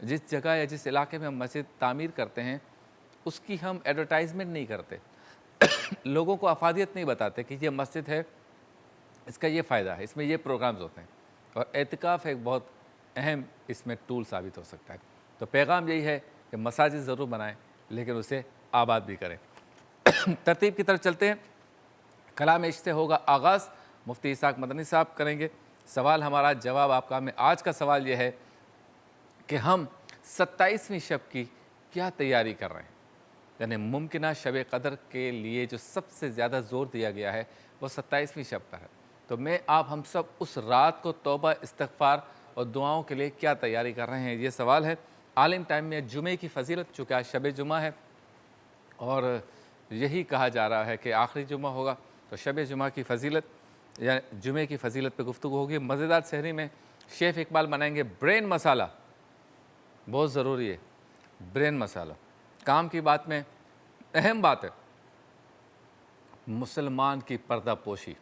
جس جگہ یا جس علاقے میں ہم مسجد تعمیر کرتے ہیں اس کی ہم ایڈورٹائزمنٹ نہیں کرتے، لوگوں کو افادیت نہیں بتاتے کہ یہ مسجد ہے، اس کا یہ فائدہ ہے، اس میں یہ پروگرامز ہوتے ہیں، اور اعتکاف ایک بہت اہم اس میں ٹول ثابت ہو سکتا ہے۔ تو پیغام یہی ہے کہ مساجد ضرور بنائیں لیکن اسے آباد بھی کریں۔ ترتیب کی طرف چلتے ہیں۔ کلام عشق سے ہوگا آغاز، مفتی اسحاق مدنی صاحب کریں گے سوال ہمارا جواب آپ کا۔ میں آج کا سوال یہ ہے کہ ہم 27ویں شب کی کیا تیاری کر رہے ہیں؟ یعنی ممکنہ شب قدر کے لیے جو سب سے زیادہ زور دیا گیا ہے وہ 27ویں شب پر ہے، تو میں آپ ہم سب اس رات کو توبہ استغفار اور دعاؤں کے لیے کیا تیاری کر رہے ہیں، یہ سوال ہے۔ عالم ٹائم میں جمعے کی فضیلت، چونکہ آج شب جمعہ ہے اور یہی کہا جا رہا ہے کہ آخری جمعہ ہوگا، تو شب جمعہ کی فضیلت یا جمعے کی فضیلت پہ گفتگو ہوگی۔ مزیدار سحری میں شیف اقبال بنائیں گے برین مسالہ، بہت ضروری ہے برین مسالہ۔ کام کی بات میں اہم بات ہے مسلمان کی پردہ پوشی۔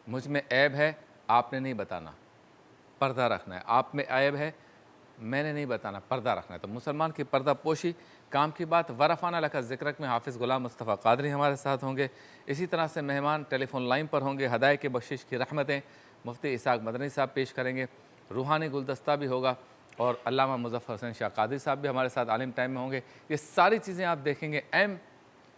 مجھ میں عیب ہے، آپ نے نہیں بتانا، پردہ رکھنا ہے۔ آپ میں عیب ہے، میں نے نہیں بتانا، پردہ رکھنا ہے۔ تو مسلمان کی پردہ پوشی، کام کی بات۔ ورفانہ لکا ذکرک میں حافظ غلام مصطفیٰ قادری ہمارے ساتھ ہوں گے۔ اسی طرح سے مہمان ٹیلی فون لائن پر ہوں گے۔ ہدایہ کی بخشش کی رحمتیں مفتی اسحاق مدنی صاحب پیش کریں گے۔ روحانی گلدستہ بھی ہوگا اور علامہ مظفر حسین شاہ قادری صاحب بھی ہمارے ساتھ عالم ٹائم میں ہوں گے۔ یہ ساری چیزیں آپ دیکھیں گے۔ ایم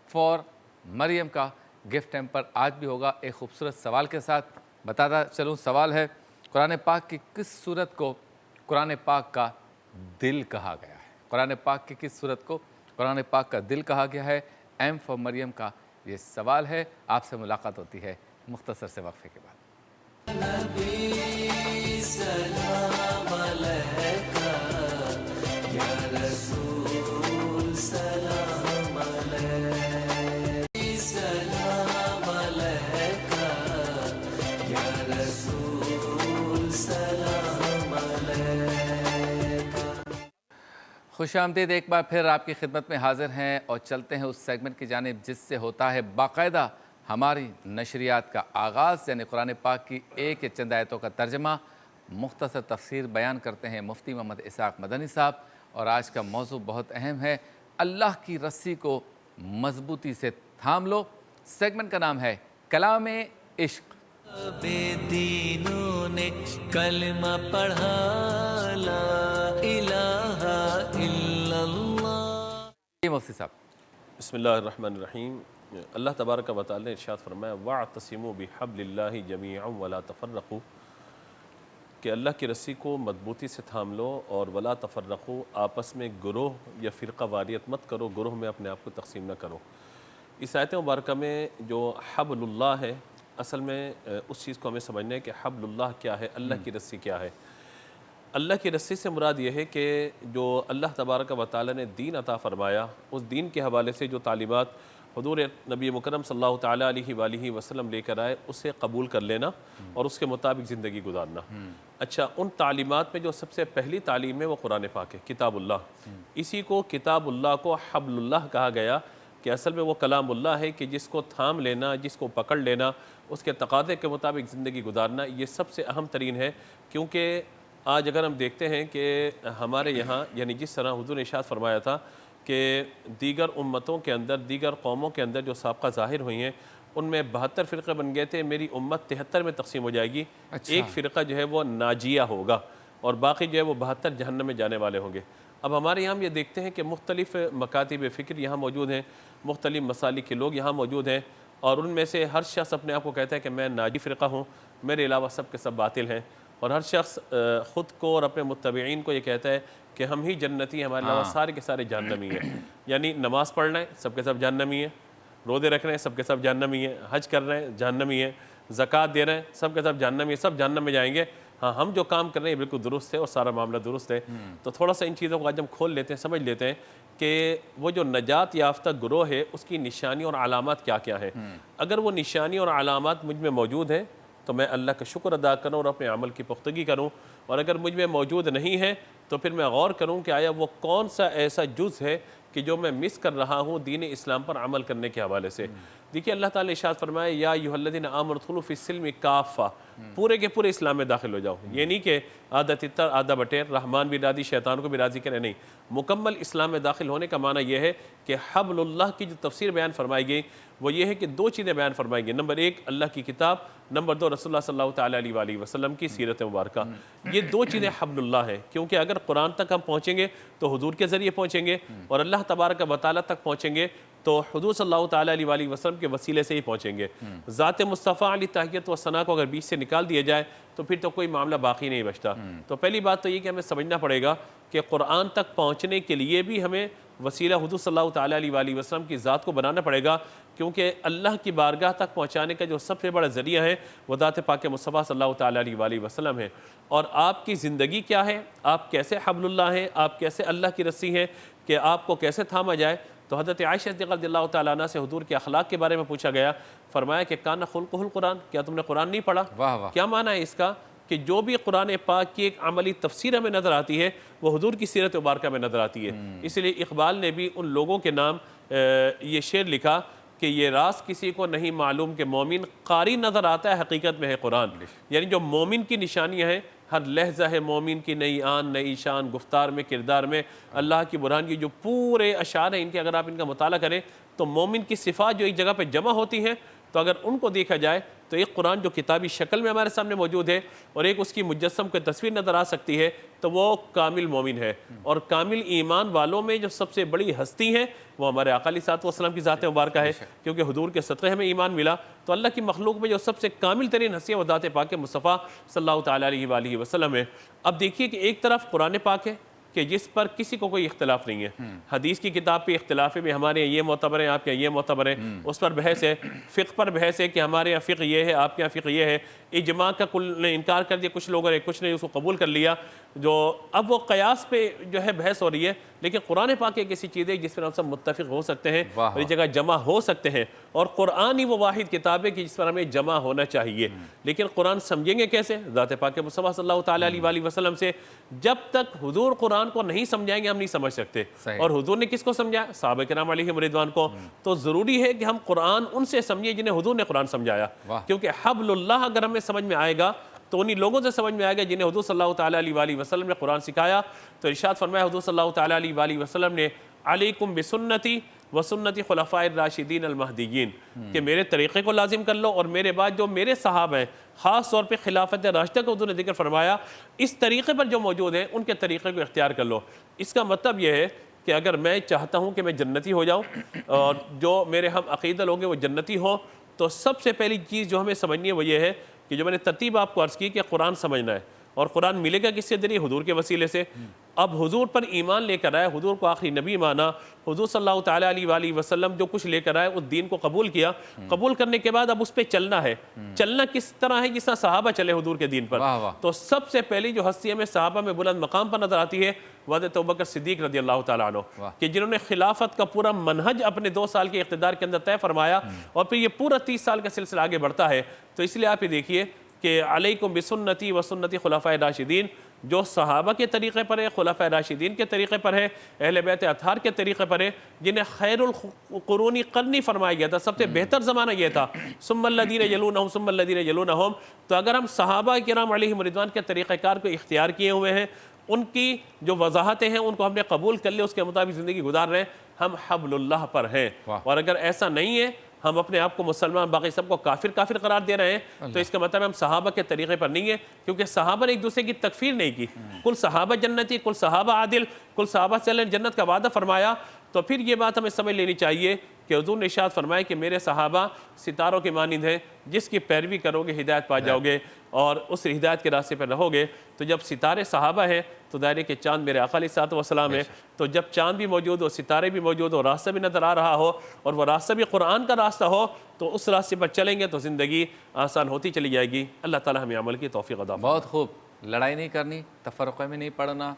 فار مریم کا گفٹ ٹیمپر آج بھی ہوگا ایک خوبصورت سوال کے ساتھ۔ بتاتا چلوں سوال ہے، قرآن پاک کی کس سورت کو قرآن پاک کا دل کہا گیا ہے؟ قرآن پاک کی کس سورت کو قرآن پاک کا دل کہا گیا ہے؟ ایم فار مریم کا یہ سوال ہے۔ آپ سے ملاقات ہوتی ہے مختصر سے وقفے کے بعد۔ نبی سلام علیکہ یا رسول سلام علیکہ، سلام علیکہ یا رسول سلام علیکہ۔ خوش آمدید ایک بار پھر آپ کی خدمت میں حاضر ہیں اور چلتے ہیں اس سیگمنٹ کی جانب جس سے ہوتا ہے باقاعدہ ہماری نشریات کا آغاز، یعنی قرآن پاک کی ایک یا چند آیتوں کا ترجمہ، مختصر تفسیر بیان کرتے ہیں مفتی محمد اسحاق مدنی صاحب۔ اور آج کا موضوع بہت اہم ہے، اللہ کی رسی کو مضبوطی سے تھام لو۔ سیگمنٹ کا نام ہے کلام عشق۔ بے دینوں نے کلمہ پڑھا لا الہ الا اللہ۔ یہ مفتی صاحب بسم اللہ الرحمن الرحیم۔ اللہ تبارک و تعالی نے ارشاد فرمایا وَاعْتَصِمُوا بِحَبْلِ اللَّهِ جَمِيعًا وَلَا تَفَرَّقُوا، کہ اللہ کی رسی کو مضبوطی سے تھام لو اور ولا تفرقوا، آپس میں گروہ یا فرقہ واریت مت کرو، گروہ میں اپنے آپ کو تقسیم نہ کرو۔ اس آیت مبارکہ میں جو حبل اللہ ہے، اصل میں اس چیز کو ہمیں سمجھنا ہے کہ حبل اللہ کیا ہے، اللہ کی رسی کیا ہے۔ اللہ کی رسی سے مراد یہ ہے کہ جو اللہ تبارک و تعالی نے دین عطا فرمایا، اس دین کے حوالے سے جو تعلیمات حضور نبی مکرم صلی اللہ تعالیٰ علیہ وآلہ وسلم لے کر آئے، اسے قبول کر لینا اور اس کے مطابق زندگی گزارنا۔ اچھا، ان تعلیمات میں جو سب سے پہلی تعلیم ہے وہ قرآن پاک ہے، کتاب اللہ۔ اسی کو کتاب اللہ کو حبل اللہ کہا گیا کہ اصل میں وہ کلام اللہ ہے کہ جس کو تھام لینا، جس کو پکڑ لینا، اس کے تقاضے کے مطابق زندگی گزارنا، یہ سب سے اہم ترین ہے۔ کیونکہ آج اگر ہم دیکھتے ہیں کہ ہمارے یہاں یعنی جس طرح حضور نے ارشاد فرمایا تھا کہ دیگر امتوں کے اندر، دیگر قوموں کے اندر جو سابقہ ظاہر ہوئی ہیں، ان میں 72 فرقے بن گئے تھے، میری امت 73 میں تقسیم ہو جائے گی۔ ایک فرقہ جو ہے وہ ناجیہ ہوگا اور باقی جو ہے وہ 72 جہنم میں جانے والے ہوں گے۔ اب ہمارے یہاں ہم یہ دیکھتے ہیں کہ مختلف مکاتب فکر یہاں موجود ہیں، مختلف مسالک کے لوگ یہاں موجود ہیں، اور ان میں سے ہر شخص اپنے آپ کو کہتا ہے کہ میں ناجی فرقہ ہوں، میرے علاوہ سب کے سب باطل ہیں، اور ہر شخص خود کو اور اپنے متبعین کو یہ کہتا ہے کہ ہم ہی جنتی ہیں، ہمارے علاوہ سارے کے سارے جہنمی ہیں۔ یعنی نماز پڑھ رہے ہیں، سب کے سب جہنمی ہیں، روزے رکھ رہے ہیں، سب کے سب جہنمی ہیں، حج کر رہے ہیں، جہنمی ہیں، زکوٰۃ دے رہے ہیں، سب کے سب جہنمی ہیں، سب جہنم میں جائیں گے۔ ہاں، ہم جو کام کر رہے ہیں بالکل درست ہے اور سارا معاملہ درست ہے۔ تو تھوڑا سا ان چیزوں کو آج ہم کھول لیتے ہیں، سمجھ لیتے ہیں کہ وہ جو نجات یافتہ گروہ ہے اس کی نشانی اور علامات کیا کیا ہیں۔ اگر وہ نشانی اور علامات مجھ میں موجود ہیں تو میں اللہ کا شکر ادا کروں اور اپنے عمل کی پختگی کروں، اور اگر مجھ میں موجود نہیں ہے تو پھر میں غور کروں کہ آیا وہ کون سا ایسا جز ہے کہ جو میں مس کر رہا ہوں دین اسلام پر عمل کرنے کے حوالے سے۔ دیکھیے اللہ تعالیٰ نے ارشاد فرمایا یا ایھا الذین آمنوا ادخلوا فی السلم کافہ، پورے کے پورے اسلام میں داخل ہو جاؤ. یہ نہیں کہ آدھا تتر آدھا بٹیر، رحمان بھی راضی شیطان کو بھی راضی کرے، نہیں. مکمل اسلام میں داخل ہونے کا معنی یہ ہے کہ حبل اللہ کی جو تفسیر بیان فرمائی گئی وہ یہ ہے کہ دو چیزیں بیان فرمائی گئی. نمبر ایک اللہ کی کتاب، نمبر دو رسول اللہ صلی اللہ تعالیٰ علیہ وآلہ وسلم کی سیرت مبارکہ. یہ دو چیزیں حبل اللہ ہیں، کیونکہ اگر قرآن تک ہم پہنچیں گے تو حضور کے ذریعے پہنچیں گے، اور اللہ تبارک و تعالیٰ تک پہنچیں گے تو حضور صلی اللہ تعالیٰ علیہ وآلہ وسلم کے وسیلے سے ہی پہنچیں گے. ذات مصطفیٰ علی تحیت و ثنا کو اگر بیچ سے نکال دیا جائے تو پھر تو کوئی معاملہ باقی نہیں بچتا. تو پہلی بات تو یہ کہ ہمیں سمجھنا پڑے گا کہ قرآن تک پہنچنے کے لیے بھی ہمیں وسیلہ حضور صلی اللہ تعالیٰ علیہ وآلہ وسلم کی ذات کو بنانا پڑے گا، کیونکہ اللہ کی بارگاہ تک پہنچانے کا جو سب سے بڑا ذریعہ ہے وہ ذات پاک مصطفیٰ صلی اللہ تعالیٰ علیہ وآلہ وسلم ہے. اور آپ کی زندگی کیا ہے، آپ کیسے حبل اللہ ہیں، آپ کیسے اللہ کی رسی ہیں کہ آپ کو کیسے تھاما جائے. تو حضرت عائشہ صدیقہ رضی اللہ تعالیٰ عنہ سے حضور کے اخلاق کے بارے میں پوچھا گیا، فرمایا کہ کان خلقہ القرآن، کیا تم نے قرآن نہیں پڑھا؟ واہ واہ. کیا معنی ہے اس کا؟ کہ جو بھی قرآن پاک کی ایک عملی تفسیر ہمیں نظر آتی ہے وہ حضور کی سیرت مبارکہ میں نظر آتی ہے. اس لیے اقبال نے بھی ان لوگوں کے نام یہ شعر لکھا کہ یہ راز کسی کو نہیں معلوم کہ مومن قاری نظر آتا ہے حقیقت میں ہے قرآن. یعنی جو مومن کی نشانیاں ہیں، ہر لہجہ ہے مومن کی نئی آن نئی شان، گفتار میں کردار میں اللہ کی برہان کی جو پورے اشعار ہیں ان کے اگر آپ ان کا مطالعہ کریں تو مومن کی صفات جو ایک جگہ پہ جمع ہوتی ہیں، تو اگر ان کو دیکھا جائے تو ایک قرآن جو کتابی شکل میں ہمارے سامنے موجود ہے اور ایک اس کی مجسم کوئی تصویر نظر آ سکتی ہے تو وہ کامل مومن ہے. اور کامل ایمان والوں میں جو سب سے بڑی ہستی ہے وہ ہمارے آقا علیہ الصلوۃ والسلام کی ذات مبارکہ ہے، کیونکہ حضور کے صدقے ہمیں ایمان ملا. تو اللہ کی مخلوق میں جو سب سے کامل ترین ہستی ہے وہ ذات پاک مصطفیٰ صلی اللہ تعالیٰ علیہ وآلہ وسلم ہے. اب دیکھیے کہ ایک طرف قرآن پاک ہے کہ جس پر کسی کو کوئی اختلاف نہیں ہے. حدیث کی کتاب پہ اختلاف ہے، ہمارے یہاں یہ معتبر ہے، آپ کے یہاں یہ معتبر ہے، اس پر بحث ہے. فقہ پر بحث ہے کہ ہمارے یہاں فقہ یہ ہے، آپ کے یہاں فقہ یہ ہے. اجماع کا کل نے انکار کر دیا کچھ لوگوں نے، کچھ نے اس کو قبول کر لیا. جو اب وہ قیاس پہ جو ہے بحث ہو رہی ہے، لیکن قرآن پاک ایک ایسی چیز ہے جس پر ہم سب متفق ہو سکتے ہیں اور اس جگہ جمع ہو سکتے ہیں. اور قرآن ہی وہ واحد کتاب ہے کہ جس پر ہمیں جمع ہونا چاہیے. لیکن قرآن سمجھیں گے کیسے؟ ذات پاک مصطفیٰ صلی اللہ تعالیٰ علیہ وآلہ وسلم سے. جب تک حضور قرآن کو نہیں سمجھائیں گے ہم نہیں سمجھ سکتے. اور حضور نے کس کو سمجھایا؟ صحابہ کرام علیہم رضوان کو. تو ضروری ہے کہ ہم قرآن ان سے سمجھیں جنہیں حضور نے قرآن سمجھایا، کیونکہ حبل اللہ اگر ہمیں سمجھ میں آئے گا تو انہی لوگوں سے سمجھ میں آئے گا جنہیں حضور صلی اللہ تعالیٰ علیہ وآلہ وسلم نے قرآن سکھایا. تو ارشاد فرمایا حضور صلی اللہ تعالیٰ علیہ وآلہ وسلم نے علیکم بسنتی وسنتی خلفاء الراشدین المہدیین، کہ میرے طریقے کو لازم کر لو اور میرے بعد جو میرے صحابہ ہیں، خاص طور پہ خلافت راشدہ کو حضور نے ذکر فرمایا، اس طریقے پر جو موجود ہیں ان کے طریقے کو اختیار کر لو. اس کا مطلب یہ ہے کہ اگر میں چاہتا ہوں کہ میں جنتی ہو جاؤں اور جو میرے ہم عقیدہ لوگ ہیں وہ جنتی ہوں، تو سب سے پہلی چیز جو ہمیں سمجھنی ہے وہ یہ ہے کہ جو میں نے ترتیب آپ کو عرض کی کہ قرآن سمجھنا ہے. اور قرآن ملے گا کس کے ذریعے؟ حضور کے وسیلے سے. اب حضور پر ایمان لے کر آئے، حضور کو آخری نبی مانا، حضور صلی اللہ تعالیٰ علیہ وآلہ وسلم جو کچھ لے کر آئے اس دین کو قبول کیا. قبول کرنے کے بعد اب اس پہ چلنا ہے. چلنا کس طرح ہے؟ جس طرح صحابہ چلے حضور کے دین پر. تو سب سے پہلی جو ہستی ہمیں صحابہ میں بلند مقام پر نظر آتی ہے وہ حضرت ابوبکر صدیق رضی اللہ تعالیٰ عنہ، کہ جنہوں نے خلافت کا پورا منہج اپنے 2 سال کے اقتدار کے اندر طے فرمایا اور پھر یہ پورا 30 سال کا سلسلہ آگے بڑھتا ہے. تو اس لیے آپ یہ دیکھیے کہ علیکم بسنتی وسنتی خلفاء راشدین، جو صحابہ کے طریقے پر ہے، خلفاء راشدین کے طریقے پر ہے، اہل بیت اطہار کے طریقے پر ہے، جنہیں خیر القرون قرنی فرمایا گیا تھا، سب سے بہتر زمانہ یہ تھا. ثم الذین یلونہم ثم الذین یلونہم. تو اگر ہم صحابہ کرام علیہم رضوان کے طریقہ کار کو اختیار کیے ہوئے ہیں، ان کی جو وضاحتیں ہیں ان کو ہم نے قبول کر لیا، اس کے مطابق زندگی گزار رہے ہیں، ہم حبل اللہ پر ہیں. اور اگر ایسا نہیں ہے، ہم اپنے آپ کو مسلمان باقی سب کو کافر قرار دے رہے ہیں، تو اس کا مطلب ہم صحابہ کے طریقے پر نہیں ہے، کیونکہ صحابہ نے ایک دوسرے کی تکفیر نہیں کی. کل صحابہ جنتی، کل صحابہ عادل، کل صحابہ سے اللہ نے جنت کا وعدہ فرمایا. تو پھر یہ بات ہمیں سمجھ لینی چاہیے کہ حضور نے ارشاد فرمایا کہ میرے صحابہ ستاروں کے مانند ہیں، جس کی پیروی کرو گے ہدایت پا جاؤ گے اور اس ہدایت کے راستے پر رہو گے. تو جب ستارے صحابہ ہیں تو دائرے کے چاند میرے آقا علیہ الصلوۃ والسلام ہے. تو جب چاند بھی موجود ہو، ستارے بھی موجود ہو، راستہ بھی نظر آ رہا ہو اور وہ راستہ بھی قرآن کا راستہ ہو، تو اس راستے پر چلیں گے تو زندگی آسان ہوتی چلی جائے گی. اللہ تعالی ہمیں عمل کی توفیق عطا فرمائے. بہت خوب. لڑائی نہیں کرنی، تفرقے میں نہیں پڑنا،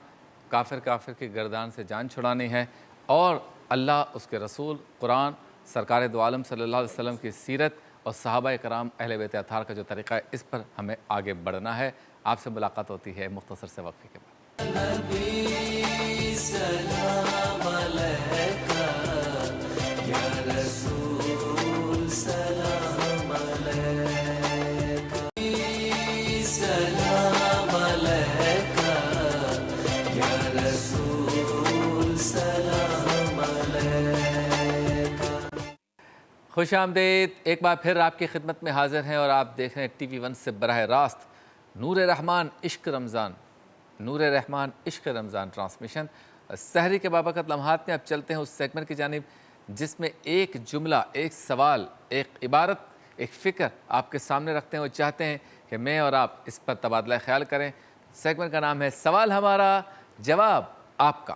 کافر کی گردان سے جان چھڑانی ہے، اور اللہ، اس کے رسول، قرآن، سرکار دو عالم صلی اللہ علیہ وسلم کی سیرت اور صحابہ کرام اہل بیت اطہار کا جو طریقہ ہے، اس پر ہمیں آگے بڑھنا ہے. آپ سے ملاقات ہوتی ہے مختصر سے وقفے کے بعد. نبی سلام علیکہ یا رسول خوش آمدید، ایک بار پھر آپ کی خدمت میں حاضر ہیں اور آپ دیکھ رہے ہیں ٹی وی ون سے براہ راست نور رحمان عشق رمضان، نور رحمان عشق رمضان ٹرانسمیشن۔ سحری کے بابرکت لمحات میں اب چلتے ہیں اس سیگمنٹ کی جانب جس میں ایک جملہ، ایک سوال، ایک عبارت، ایک فکر آپ کے سامنے رکھتے ہیں اور چاہتے ہیں کہ میں اور آپ اس پر تبادلہ خیال کریں۔ سیگمنٹ کا نام ہے سوال ہمارا، جواب آپ کا۔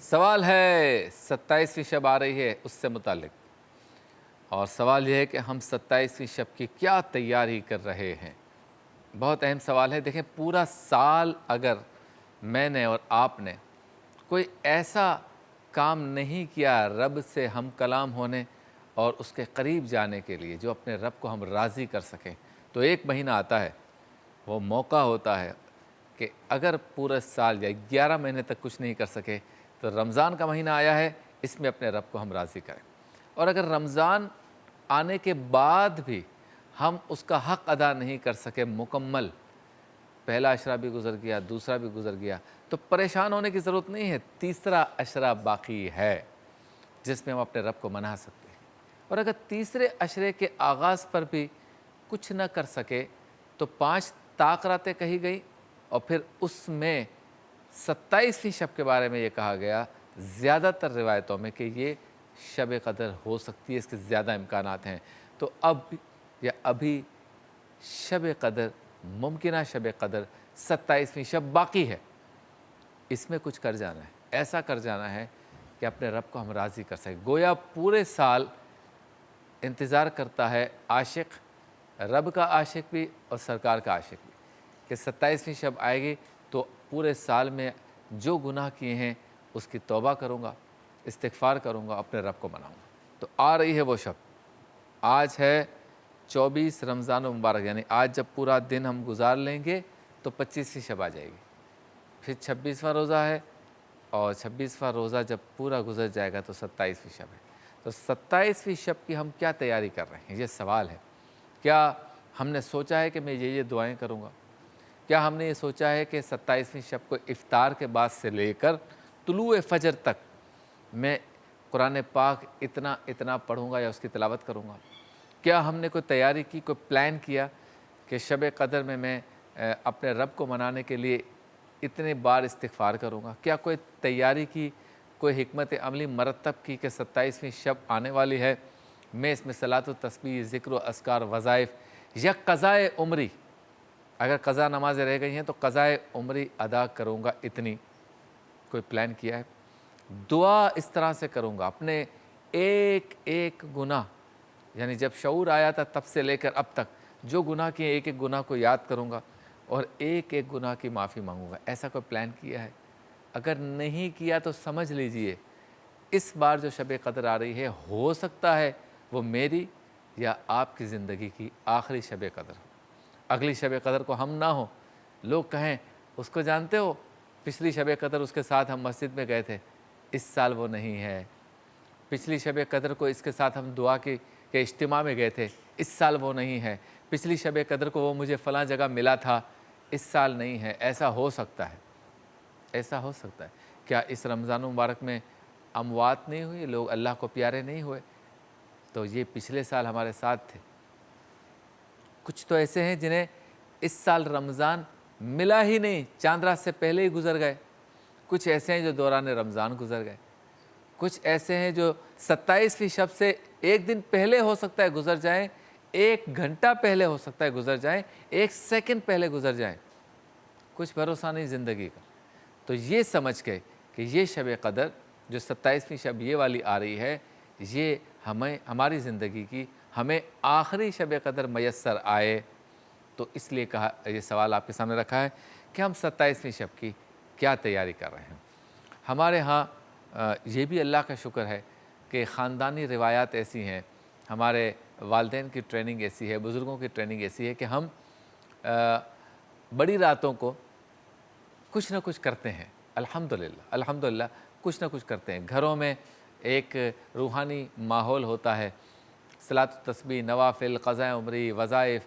سوال ہے 27ویں شب آ رہی ہے اس سے متعلق، اور سوال یہ ہے کہ ہم 27ویں شب کی کیا تیاری کر رہے ہیں۔ بہت اہم سوال ہے۔ دیکھیں، پورا سال اگر میں نے اور آپ نے کوئی ایسا کام نہیں کیا رب سے ہم کلام ہونے اور اس کے قریب جانے کے لیے جو اپنے رب کو ہم راضی کر سکیں، تو ایک مہینہ آتا ہے، وہ موقع ہوتا ہے کہ اگر پورے سال یا 11 مہینے تک کچھ نہیں کر سکے تو رمضان کا مہینہ آیا ہے، اس میں اپنے رب کو ہم راضی کریں۔ اور اگر رمضان آنے کے بعد بھی ہم اس کا حق ادا نہیں کر سکے مکمل، پہلا عشرہ بھی گزر گیا، دوسرا بھی گزر گیا، تو پریشان ہونے کی ضرورت نہیں ہے، تیسرا عشرہ باقی ہے جس میں ہم اپنے رب کو منا سکتے ہیں۔ اور اگر تیسرے عشرے کے آغاز پر بھی کچھ نہ کر سکے تو 5 طاق راتیں کہی گئی، اور پھر اس میں 27ویں شب کے بارے میں یہ کہا گیا زیادہ تر روایتوں میں کہ یہ شب قدر ہو سکتی ہے، اس کے زیادہ امکانات ہیں۔ تو ابھی شب قدر، ممکنہ شب قدر 27ویں شب باقی ہے، اس میں کچھ کر جانا ہے، ایسا کر جانا ہے کہ اپنے رب کو ہم راضی کر سکیں۔ گویا پورے سال انتظار کرتا ہے عاشق، رب کا عاشق بھی اور سرکار کا عاشق بھی، کہ 27ویں شب آئے گی تو پورے سال میں جو گناہ کیے ہیں اس کی توبہ کروں گا، استغفار کروں گا، اپنے رب کو مناؤں گا۔ تو آ رہی ہے وہ شب، آج ہے 24 رمضان المبارک، یعنی آج جب پورا دن ہم گزار لیں گے تو 25ویں شب آ جائے گی، پھر 26واں روزہ ہے، اور 26واں روزہ جب پورا گزر جائے گا تو 27ویں شب ہے۔ تو 27ویں شب کی ہم کیا تیاری کر رہے ہیں، یہ سوال ہے۔ کیا ہم نے سوچا ہے کہ میں یہ دعائیں کروں گا؟ کیا ہم نے یہ سوچا ہے کہ 27ویں شب کو افطار کے بعد سے لے کر طلوع فجر تک میں قرآن پاک اتنا پڑھوں گا یا اس کی تلاوت کروں گا؟ کیا ہم نے کوئی تیاری کی، کوئی پلان کیا کہ شب قدر میں اپنے رب کو منانے کے لیے اتنے بار استغفار کروں گا؟ کیا کوئی تیاری کی، کوئی حکمت عملی مرتب کی کہ 27ویں شب آنے والی ہے، میں اس میں صلاۃ و تسبیح، ذکر و اذکار، وظائف یا قضائے عمری، اگر قضا نمازیں رہ گئی ہیں تو قضائے عمری ادا کروں گا، اتنی کوئی پلان کیا ہے؟ دعا اس طرح سے کروں گا، اپنے ایک ایک گناہ، یعنی جب شعور آیا تھا تب سے لے کر اب تک جو گناہ کیے ایک ایک گناہ کو یاد کروں گا اور ایک ایک گناہ کی معافی مانگوں گا۔ ایسا کوئی پلان کیا ہے؟ اگر نہیں کیا تو سمجھ لیجئے اس بار جو شب قدر آ رہی ہے ہو سکتا ہے وہ میری یا آپ کی زندگی کی آخری شب قدر ہو، اگلی شب قدر کو ہم نہ ہوں، لوگ کہیں اس کو جانتے ہو پچھلی شب قدر اس کے ساتھ ہم مسجد میں گئے تھے، اس سال وہ نہیں ہے۔ پچھلی شب قدر کو اس کے ساتھ ہم دعا کے اجتماع میں گئے تھے، اس سال وہ نہیں ہے۔ پچھلی شب قدر کو وہ مجھے فلاں جگہ ملا تھا، اس سال نہیں ہے۔ ایسا ہو سکتا ہے، ایسا ہو سکتا ہے۔ کیا اس رمضان مبارک میں اموات نہیں ہوئی، لوگ اللہ کو پیارے نہیں ہوئے؟ تو یہ پچھلے سال ہمارے ساتھ تھے۔ کچھ تو ایسے ہیں جنہیں اس سال رمضان ملا ہی نہیں، چاند رات سے پہلے ہی گزر گئے۔ کچھ ایسے ہیں جو دوران رمضان گزر گئے۔ کچھ ایسے ہیں جو 27ویں شب سے ایک دن پہلے ہو سکتا ہے گزر جائیں، 1 گھنٹہ پہلے ہو سکتا ہے گزر جائیں، 1 سیکنڈ پہلے گزر جائیں، کچھ بھروسہ نہیں زندگی کا۔ تو یہ سمجھ کے کہ یہ شب قدر جو 27ویں شب یہ والی آ رہی ہے، یہ ہماری زندگی کی ہمیں آخری شب قدر میسر آئے، تو اس لیے کہا، یہ سوال آپ کے سامنے رکھا ہے کہ ہم 27ویں شب کی کیا تیاری کر رہے ہیں۔ ہمارے ہاں یہ بھی اللہ کا شکر ہے کہ خاندانی روایات ایسی ہیں، ہمارے والدین کی ٹریننگ ایسی ہے، بزرگوں کی ٹریننگ ایسی ہے کہ ہم بڑی راتوں کو کچھ نہ کچھ کرتے ہیں۔ الحمدللہ کچھ نہ کچھ کرتے ہیں۔ گھروں میں ایک روحانی ماحول ہوتا ہے، صلاۃ و تسبیح، نوافل، قضائے عمری، وظائف،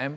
M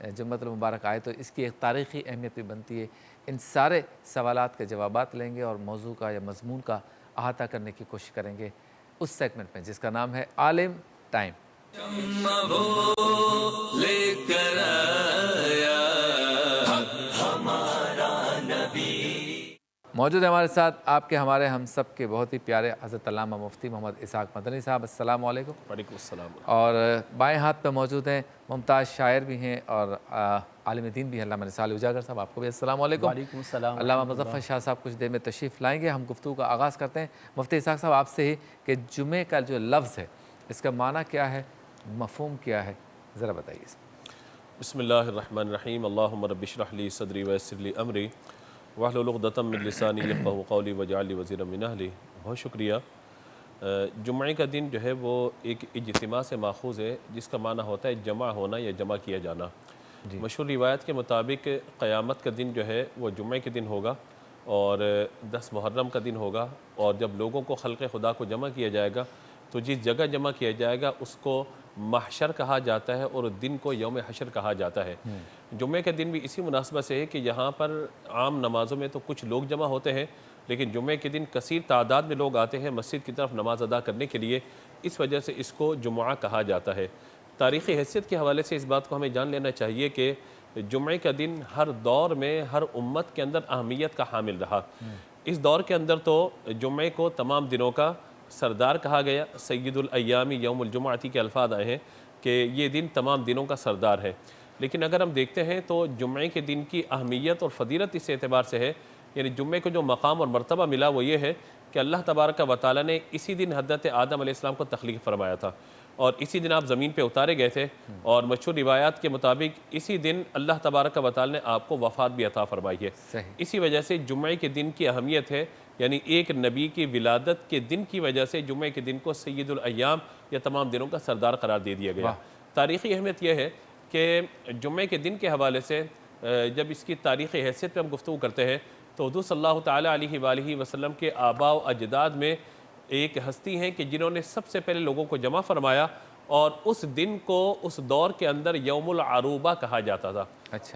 جمعۃ المبارک آئے تو اس کی ایک تاریخی اہمیت بھی بنتی ہے۔ ان سارے سوالات کے جوابات لیں گے اور موضوع کا یا مضمون کا احاطہ کرنے کی کوشش کریں گے اس سیگمنٹ میں جس کا نام ہے عالم ٹائم۔ لے کر آیا ہمارا نبی۔ موجود ہے ہمارے ساتھ آپ کے ہمارے ہم سب کے بہت ہی پیارے حضرت علامہ مفتی محمد اسحاق مدنی صاحب، السلام علیکم۔ وعلیکم السلام۔ اور بائیں ہاتھ پہ موجود ہیں ممتاز شاعر بھی ہیں اور عالم دین بھی ہیں علامہ نثار اجاگر صاحب، آپ کو بھی السلام علیکم۔ وعلیکم السلام۔ علامہ مظفر شاہ صاحب کچھ دیر میں تشریف لائیں گے، ہم گفتگو کا آغاز کرتے ہیں مفتی اسحاق صاحب آپ سے ہی کہ جمعے کا جو لفظ ہے اس کا معنی کیا ہے، مفہوم کیا ہے، ذرا بتائیے اس میں۔ بسم اللہ الرحمن الرحیم، اللہم رب اشرح لی صدری ویسر لی امری واحلل عقدۃ من لسانی یفقہوا قولی واجعل لی وزیرا من اہلی۔ بہت شکریہ۔ جمعے کا دن جو ہے وہ ایک اجتماع سے ماخوذ ہے جس کا معنی ہوتا ہے جمع ہونا یا جمع کیا جانا۔ مشہور روایت کے مطابق قیامت کا دن جو ہے وہ جمعے کے دن ہوگا اور 10 محرم کا دن ہوگا، اور جب لوگوں کو خلق خدا کو جمع کیا جائے گا تو جس جگہ جمع کیا جائے گا اس کو محشر کہا جاتا ہے اور دن کو یوم حشر کہا جاتا ہے۔ جمعے کا دن بھی اسی مناسبت سے ہے کہ یہاں پر عام نمازوں میں تو کچھ لوگ جمع ہوتے ہیں، لیکن جمعے کے دن کثیر تعداد میں لوگ آتے ہیں مسجد کی طرف نماز ادا کرنے کے لیے، اس وجہ سے اس کو جمعہ کہا جاتا ہے۔ تاریخی حیثیت کے حوالے سے اس بات کو ہمیں جان لینا چاہیے کہ جمعے کا دن ہر دور میں ہر امت کے اندر اہمیت کا حامل رہا۔ اس دور کے اندر تو جمعے کو تمام دنوں کا سردار کہا گیا، سید الایام یوم الجمعہ کے الفاظ آئے ہیں کہ یہ دن تمام دنوں کا سردار ہے۔ لیکن اگر ہم دیکھتے ہیں تو جمعے کے دن کی اہمیت اور فضیلت اس اعتبار سے ہے، یعنی جمعے کو جو مقام اور مرتبہ ملا وہ یہ ہے کہ اللہ تبارک و تعالیٰ نے اسی دن حضرت آدم علیہ السلام کو تخلیق فرمایا تھا اور اسی دن آپ زمین پہ اتارے گئے تھے، اور مشہور روایات کے مطابق اسی دن اللہ تبارک و تعالیٰ نے آپ کو وفات بھی عطا فرمائی ہے۔ اسی وجہ سے جمعے کے دن کی اہمیت ہے، یعنی ایک نبی کی ولادت کے دن کی وجہ سے جمعے کے دن کو سید الایام یا تمام دنوں کا سردار قرار دے دیا گیا۔ تاریخی اہمیت یہ ہے کہ جمعے کے دن کے حوالے سے جب اس کی تاریخی حیثیت پہ ہم گفتگو کرتے ہیں تو حضور صلی اللہ تعالیٰ علیہ وآلہ وسلم کے آباء و اجداد میں ایک ہستی ہیں کہ جنہوں نے سب سے پہلے لوگوں کو جمع فرمایا، اور اس دن کو اس دور کے اندر یوم العروبہ کہا جاتا تھا۔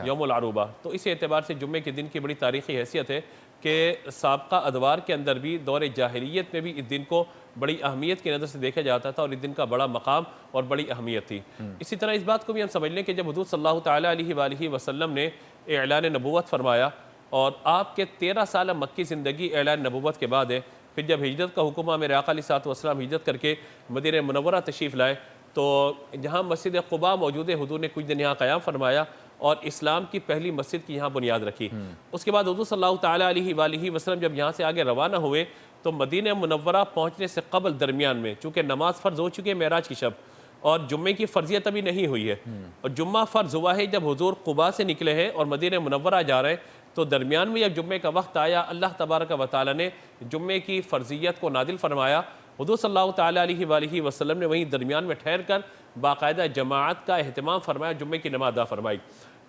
یوم العروبہ تو اس اعتبار سے جمعے کے دن کی بڑی تاریخی حیثیت ہے کہ سابقہ ادوار کے اندر بھی دور جاہلیت میں بھی اس دن کو بڑی اہمیت کی نظر سے دیکھا جاتا تھا اور اس دن کا بڑا مقام اور بڑی اہمیت تھی۔ اسی طرح اس بات کو بھی ہم سمجھ لیں کہ جب حضور صلی اللہ تعالیٰ علیہ وآلہ وسلم نے اعلان نبوت فرمایا اور آپ کے 13 سالہ مکی زندگی اعلان نبوت کے بعد ہے، پھر جب ہجرت کا حکم میرے آقا علیہ الصلوۃ والسلام ہجرت کر کے مدینہ منورہ تشریف لائے تو جہاں مسجد قباء موجود ہے حضور نے کچھ دن یہاں قیام فرمایا اور اسلام کی پہلی مسجد کی یہاں بنیاد رکھی۔ اس کے بعد حضور صلی اللہ تعالیٰ علیہ وآلہ وسلم جب یہاں سے آگے روانہ ہوئے تو مدینہ منورہ پہنچنے سے قبل درمیان میں چونکہ نماز فرض ہو چکی ہے معراج کی شب اور جمعے کی فرضیت ابھی نہیں ہوئی ہے، اور جمعہ فرض ہوا ہے جب حضور قباء سے نکلے ہیں اور مدینہ منورہ جا رہے ہیں، تو درمیان میں جب جمعے کا وقت آیا اللہ تبارک و تعالیٰ نے جمعے کی فرضیت کو نازل فرمایا۔ حضور صلی اللہ تعالیٰ علیہ وآلہ وسلم نے وہیں درمیان میں ٹھہر کر باقاعدہ جماعت کا اہتمام فرمایا، جمعے کی نماز ادا فرمائی۔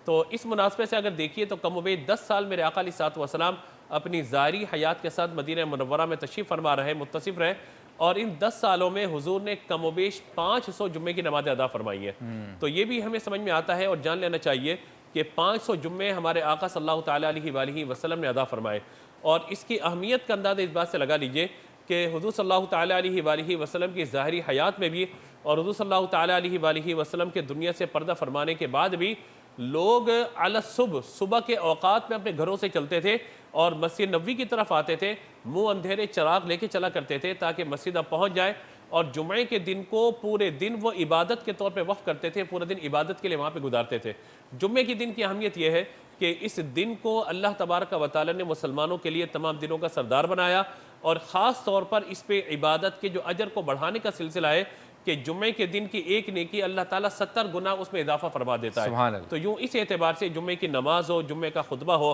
تو اس مناسبت سے اگر دیکھیے تو کم و بیش 10 سال میرے آقا علیہ الصلوۃ والسلام اپنی ظاہری حیات کے ساتھ مدینہ منورہ میں تشریف فرما رہے، متصف رہے، اور ان 10 سالوں میں حضور نے کم و بیش 500 جمعے کی نمازیں ادا فرمائی ہیں۔ تو یہ بھی ہمیں سمجھ میں آتا ہے اور جان لینا چاہیے کہ 500 جمعے ہمارے آقا صلی اللہ تعالیٰ علیہ وآلہ وسلم نے ادا فرمائے، اور اس کی اہمیت کا اندازہ اس بات سے لگا لیجئے کہ حضور صلی اللہ تعالیٰ علیہ وآلہ وسلم کی ظاہری حیات میں بھی اور حضور صلی اللہ تعالیٰ علیہ وآلہ وسلم کے دنیا سے پردہ فرمانے کے بعد بھی لوگ علی الصبح صبح کے اوقات میں اپنے گھروں سے چلتے تھے اور مسجد نبوی کی طرف آتے تھے، منہ اندھیرے چراغ لے کے چلا کرتے تھے تاکہ مسجد پہنچ جائے، اور جمعے کے دن کو پورے دن وہ عبادت کے طور پہ وقف کرتے تھے، پورے دن عبادت کے لیے وہاں پہ گزارتے تھے۔ جمعے کے دن کی اہمیت یہ ہے کہ اس دن کو اللہ تبارک و تعالیٰ نے مسلمانوں کے لیے تمام دنوں کا سردار بنایا، اور خاص طور پر اس پہ عبادت کے جو اجر کو بڑھانے کا سلسلہ ہے کہ جمعے کے دن کی ایک نیکی اللہ تعالیٰ 70 گنا اس میں اضافہ فرما دیتا ہے۔ سبحان اللہ۔ تو یوں اس اعتبار سے جمعے کی نماز ہو، جمعے کا خطبہ ہو،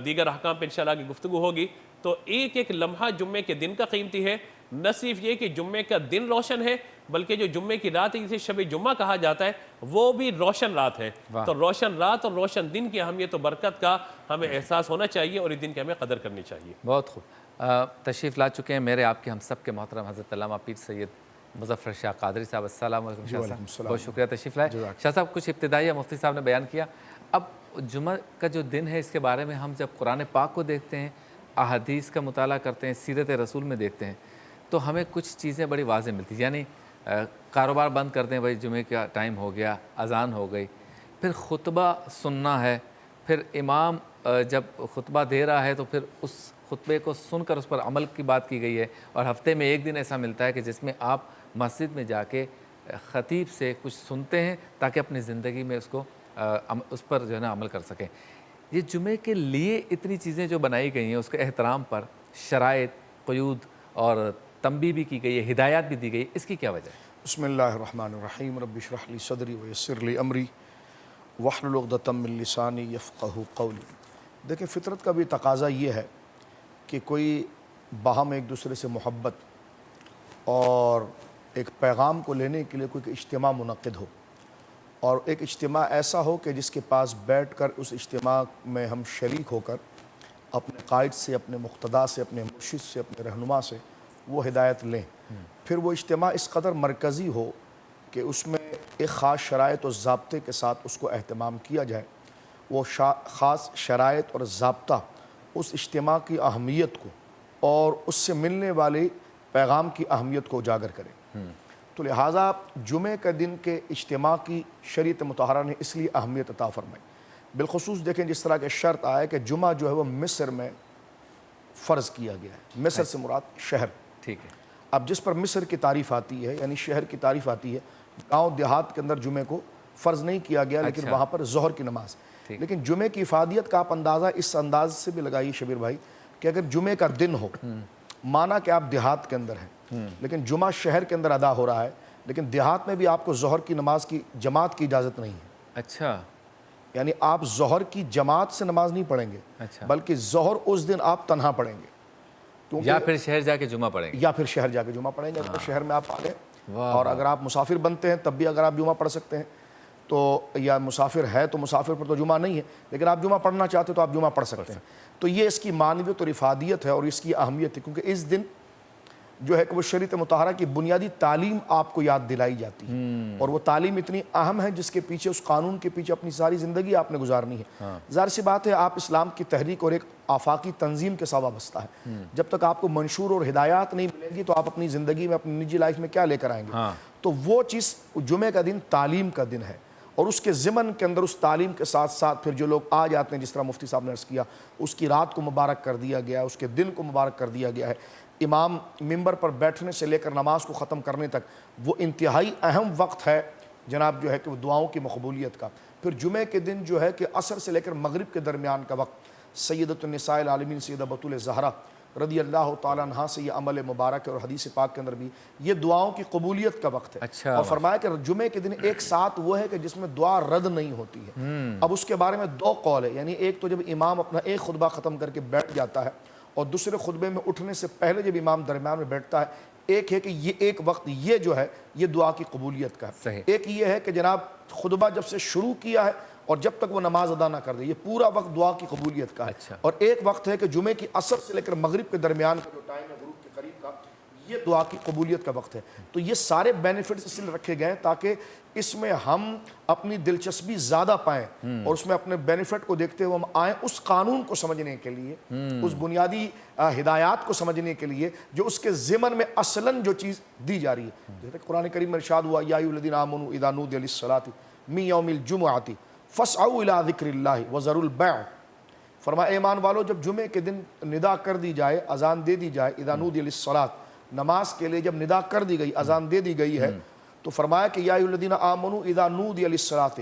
دیگر احکام پہ انشاءاللہ کی گفتگو ہوگی، تو ایک ایک لمحہ جمعے کے دن کا قیمتی ہے۔ نہ صرف یہ کہ جمعے کا دن روشن ہے بلکہ جو جمعے کی رات ہے جسے شب جمعہ کہا جاتا ہے وہ بھی روشن رات ہے۔ تو روشن رات اور روشن دن کی اہمیت و برکت کا ہمیں احساس ہونا چاہیے اور اس دن کی ہمیں قدر کرنی چاہیے۔ بہت خوب۔ تشریف لا چکے ہیں میرے آپ کے ہم سب کے محترم حضرت علامہ پیر سید مظفر شاہ قادری صاحب، السلام علیکم شاہ وعلیکم صاحب، السلام۔ بہت شکریہ تشریف لائے۔ شاہ صاحب کچھ ابتدائی مفتی صاحب نے بیان کیا، اب جمعہ کا جو دن ہے اس کے بارے میں ہم جب قرآن پاک کو دیکھتے ہیں، احادیث کا مطالعہ کرتے ہیں، سیرت رسول میں دیکھتے ہیں تو ہمیں کچھ چیزیں بڑی واضح ملتی ہیں، یعنی کاروبار بند کر دیں بھائی جمعے کا ٹائم ہو گیا، اذان ہو گئی، پھر خطبہ سننا ہے، پھر امام جب خطبہ دے رہا ہے تو پھر اس خطبے کو سن کر اس پر عمل کی بات کی گئی ہے، اور ہفتے میں ایک دن ایسا ملتا ہے کہ جس میں آپ مسجد میں جا کے خطیب سے کچھ سنتے ہیں تاکہ اپنی زندگی میں اس کو اس پر جو ہے نا عمل کر سکیں۔ یہ جمعے کے لیے اتنی چیزیں جو بنائی گئی ہیں اس کے احترام پر شرائط، قیود اور تنبیہ بھی کی گئی ہے، ہدایات بھی دی گئی ہے، اس کی کیا وجہ ہے؟ بسم اللہ الرحمن الرحیم، رب اشرح لی صدری ویسر لی امری واحلل عقدۃ من لسانی یفقہوا قولی۔ دیکھیں فطرت کا بھی تقاضا یہ ہے کہ کوئی باہم ایک دوسرے سے محبت اور ایک پیغام کو لینے کے لیے کوئی اجتماع منعقد ہو، اور ایک اجتماع ایسا ہو کہ جس کے پاس بیٹھ کر اس اجتماع میں ہم شریک ہو کر اپنے قائد سے، اپنے مقتدا سے، اپنے مرشد سے، اپنے رہنما سے وہ ہدایت لیں۔ پھر وہ اجتماع اس قدر مرکزی ہو کہ اس میں ایک خاص شرائط اور ضابطے کے ساتھ اس کو اہتمام کیا جائے، وہ خاص شرائط اور ضابطہ اس اجتماع کی اہمیت کو اور اس سے ملنے والے پیغام کی اہمیت کو اجاگر کرے۔ تو لہٰذا جمعہ کے دن کے اجتماع کی شریعت مطہرہ نے اس لیے اہمیت عطا فرمائی۔ بالخصوص دیکھیں جس طرح کے شرط آیا کہ جمعہ جو ہے وہ مصر میں فرض کیا گیا ہے، مصر سے مراد شہر۔ ٹھیک ہے، اب جس پر مصر کی تعریف آتی ہے یعنی شہر کی تعریف آتی ہے، گاؤں دیہات کے اندر جمعے کو فرض نہیں کیا گیا، لیکن وہاں پر ظہر کی نماز۔ لیکن جمعے کی افادیت کا آپ اندازہ اس انداز سے بھی لگائیے شبیر بھائی کہ اگر جمعے کا دن ہو، مانا کہ آپ دیہات کے اندر ہیں لیکن جمعہ شہر کے اندر ادا ہو رہا ہے، لیکن دیہات میں بھی آپ کو ظہر کی نماز کی جماعت کی اجازت نہیں ہے۔ اچھا، یعنی آپ ظہر کی جماعت سے نماز نہیں پڑھیں گے، بلکہ ظہر اس دن آپ تنہا پڑھیں گے، یا پھر شہر جا کے جمعہ پڑھیں گے، یا پھر شہر جا کے جمعہ پڑھیں گے۔ اگر شہر میں آپ آ گئے اور اگر آپ مسافر بنتے ہیں تب بھی اگر آپ جمعہ پڑھ سکتے ہیں تو، یا مسافر ہے تو مسافر پر تو جمعہ نہیں ہے لیکن آپ جمعہ پڑھنا چاہتے تو آپ جمعہ پڑھ سکتے ہیں۔ تو یہ اس کی معنویت اور افادیت ہے اور اس کی اہمیت ہے، کیونکہ اس دن جو ہے کہ وہ شریعت مطہرہ کی بنیادی تعلیم آپ کو یاد دلائی جاتی ہے، اور وہ تعلیم اتنی اہم ہے جس کے پیچھے، اس قانون کے پیچھے اپنی ساری زندگی آپ نے گزارنی ہے۔ ظاہر سی بات ہے آپ اسلام کی تحریک اور ایک آفاقی تنظیم کے ساتھ وابستہ ہے، جب تک آپ کو منشور اور ہدایات نہیں ملیں گی تو آپ اپنی زندگی میں، اپنی نجی لائف میں کیا لے کر آئیں گے؟ تو وہ چیز جمعہ کا دن تعلیم کا دن ہے، اور اس کے ضمن کے اندر اس تعلیم کے ساتھ ساتھ پھر جو لوگ آ جاتے ہیں، جس طرح مفتی صاحب نے عرض کیا، اس کی رات کو مبارک کر دیا گیا ہے، اس کے دن کو مبارک کر دیا گیا ہے۔ امام ممبر پر بیٹھنے سے لے کر نماز کو ختم کرنے تک وہ انتہائی اہم وقت ہے جناب، جو ہے کہ وہ دعاؤں کی مقبولیت کا۔ پھر جمعے کے دن جو ہے کہ عصر سے لے کر مغرب کے درمیان کا وقت، سیدۃ النساء العالمین سیدہ بطول زہرا رضی اللہ تعالیٰ عنہا سے یہ عمل مبارک ہے، اور حدیث پاک کے اندر بھی یہ دعاؤں کی قبولیت کا وقت ہے۔ اور فرمایا کہ جمعے کے دن ایک ساتھ وہ ہے کہ جس میں دعا رد نہیں ہوتی ہے۔ اب اس کے بارے میں دو قول ہے، یعنی ایک تو جب امام اپنا ایک خطبہ ختم کر کے بیٹھ جاتا ہے، اور دوسرے خطبے میں اٹھنے سے پہلے جب امام درمیان میں بیٹھتا ہے، ایک ہے کہ یہ ایک وقت یہ جو ہے یہ دعا کی قبولیت کا ہے، ایک یہ ہے کہ جناب خطبہ جب سے شروع کیا ہے اور جب تک وہ نماز ادا نہ کر دے، یہ پورا وقت دعا کی قبولیت کا ہے۔ اور ایک وقت ہے کہ جمعے کی عصر سے لے کر مغرب کے درمیان کا جو ٹائم ہے، غروب کے قریب کا، یہ دعا کی قبولیت کا وقت ہے۔ تو یہ سارے بینیفٹس اس لیے رکھے گئے ہیں تاکہ اس میں ہم اپنی دلچسپی زیادہ پائیں، اور اس میں اپنے بینیفٹ کو دیکھتے ہوئے ہم آئیں اس قانون کو سمجھنے کے لیے، اس بنیادی ہدایات کو سمجھنے کے لیے جو اس کے ضمن میں اصلاً جو چیز دی جا رہی ہے۔ جیسے قرآن کریم میں ارشاد ہوا، یا ایھا الذین آمنوا اذا نودی للصلاۃ من یوم الجمعۃ فاسعوا الی ذکر اللہ وذروا البیع۔ فرمایا ایمان والو، جب جمعے کے دن ندا کر دی جائے، اذان دے دی جائے، اذا نودی للصلاۃ، نماز کے لیے جب ندا کر دی گئی، اذان دے دی گئی ہے، تو فرمایا کہ یا ایھا الذین آمنوا اذا نودی للصلاۃ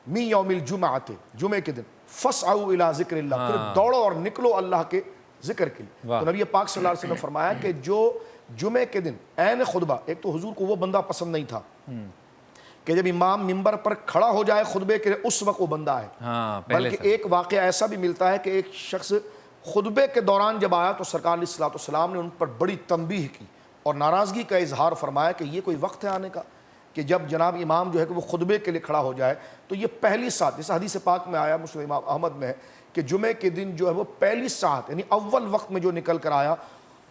من یوم الجمعۃ، جمعے کے دن، فاسعوا الی ذکر اللہ، پھر دوڑو اور نکلو اللہ کے ذکر کے لیے۔ تو نبی پاک صلی اللہ علیہ وسلم نے فرمایا کہ جو جمعے کے دن عین خطبہ، ایک تو حضور کو وہ بندہ پسند نہیں تھا کہ جب امام ممبر پر کھڑا ہو جائے خطبے کے لیے اس وقت وہ بندہ ہے، بلکہ ایک واقعہ ایسا بھی ملتا ہے کہ ایک شخص خطبے کے دوران جب آیا تو سرکار علیہ الصلوۃ والسلام نے ان پر بڑی تنبیہ کی اور ناراضگی کا اظہار فرمایا کہ یہ کوئی وقت ہے آنے کا کہ جب جناب امام جو ہے کہ وہ خطبے کے لیے کھڑا ہو جائے تو یہ پہلی ساعت، جیسے حدیث پاک میں آیا، مسلم امام احمد میں ہے کہ جمعے کے دن جو ہے وہ پہلی ساعت یعنی اول وقت میں جو نکل کر آیا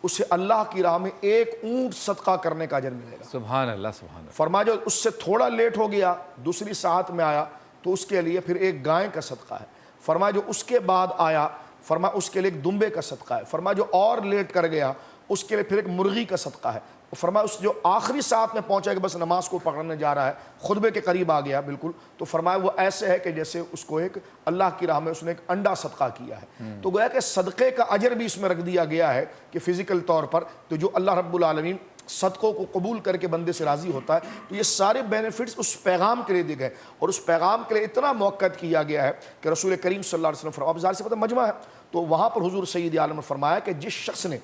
اسے اللہ کی راہ میں ایک اونٹ صدقہ کرنے کا اجر ملے گا۔ سبحان اللہ سبحان اللہ۔ فرمایا جو اس سے تھوڑا لیٹ ہو گیا، دوسری ساعت میں آیا تو اس کے لیے پھر ایک گائے کا صدقہ ہے۔ فرمایا جو اس کے بعد آیا، فرمایا اس کے لیے ایک دمبے کا صدقہ ہے۔ فرمایا جو اور لیٹ کر گیا اس کے لیے پھر ایک مرغی کا صدقہ ہے۔ فرمایا اس جو آخری ساعت میں پہنچا کہ بس نماز کو پکڑنے جا رہا ہے، خطبے کے قریب آ گیا بالکل، تو فرمایا وہ ایسے ہے کہ جیسے اس کو ایک اللہ کی راہ میں اس نے ایک انڈا صدقہ کیا ہے۔ تو گویا کہ صدقے کا اجر بھی اس میں رکھ دیا گیا ہے کہ فزیکل طور پر تو جو اللہ رب العالمین صدقوں کو قبول کر کے بندے سے راضی ہوتا ہے، تو یہ سارے بینیفٹس اس پیغام کے لیے دیے گئے، اور اس پیغام کے لیے اتنا موقع کیا گیا ہے کہ رسول کریم صلی اللہ علیہ وسلم فرمایا، اب ظاہر سی بات ہے مجمع ہے تو وہاں پر حضور سید عالم نے فرمایا کہ جس شخص نے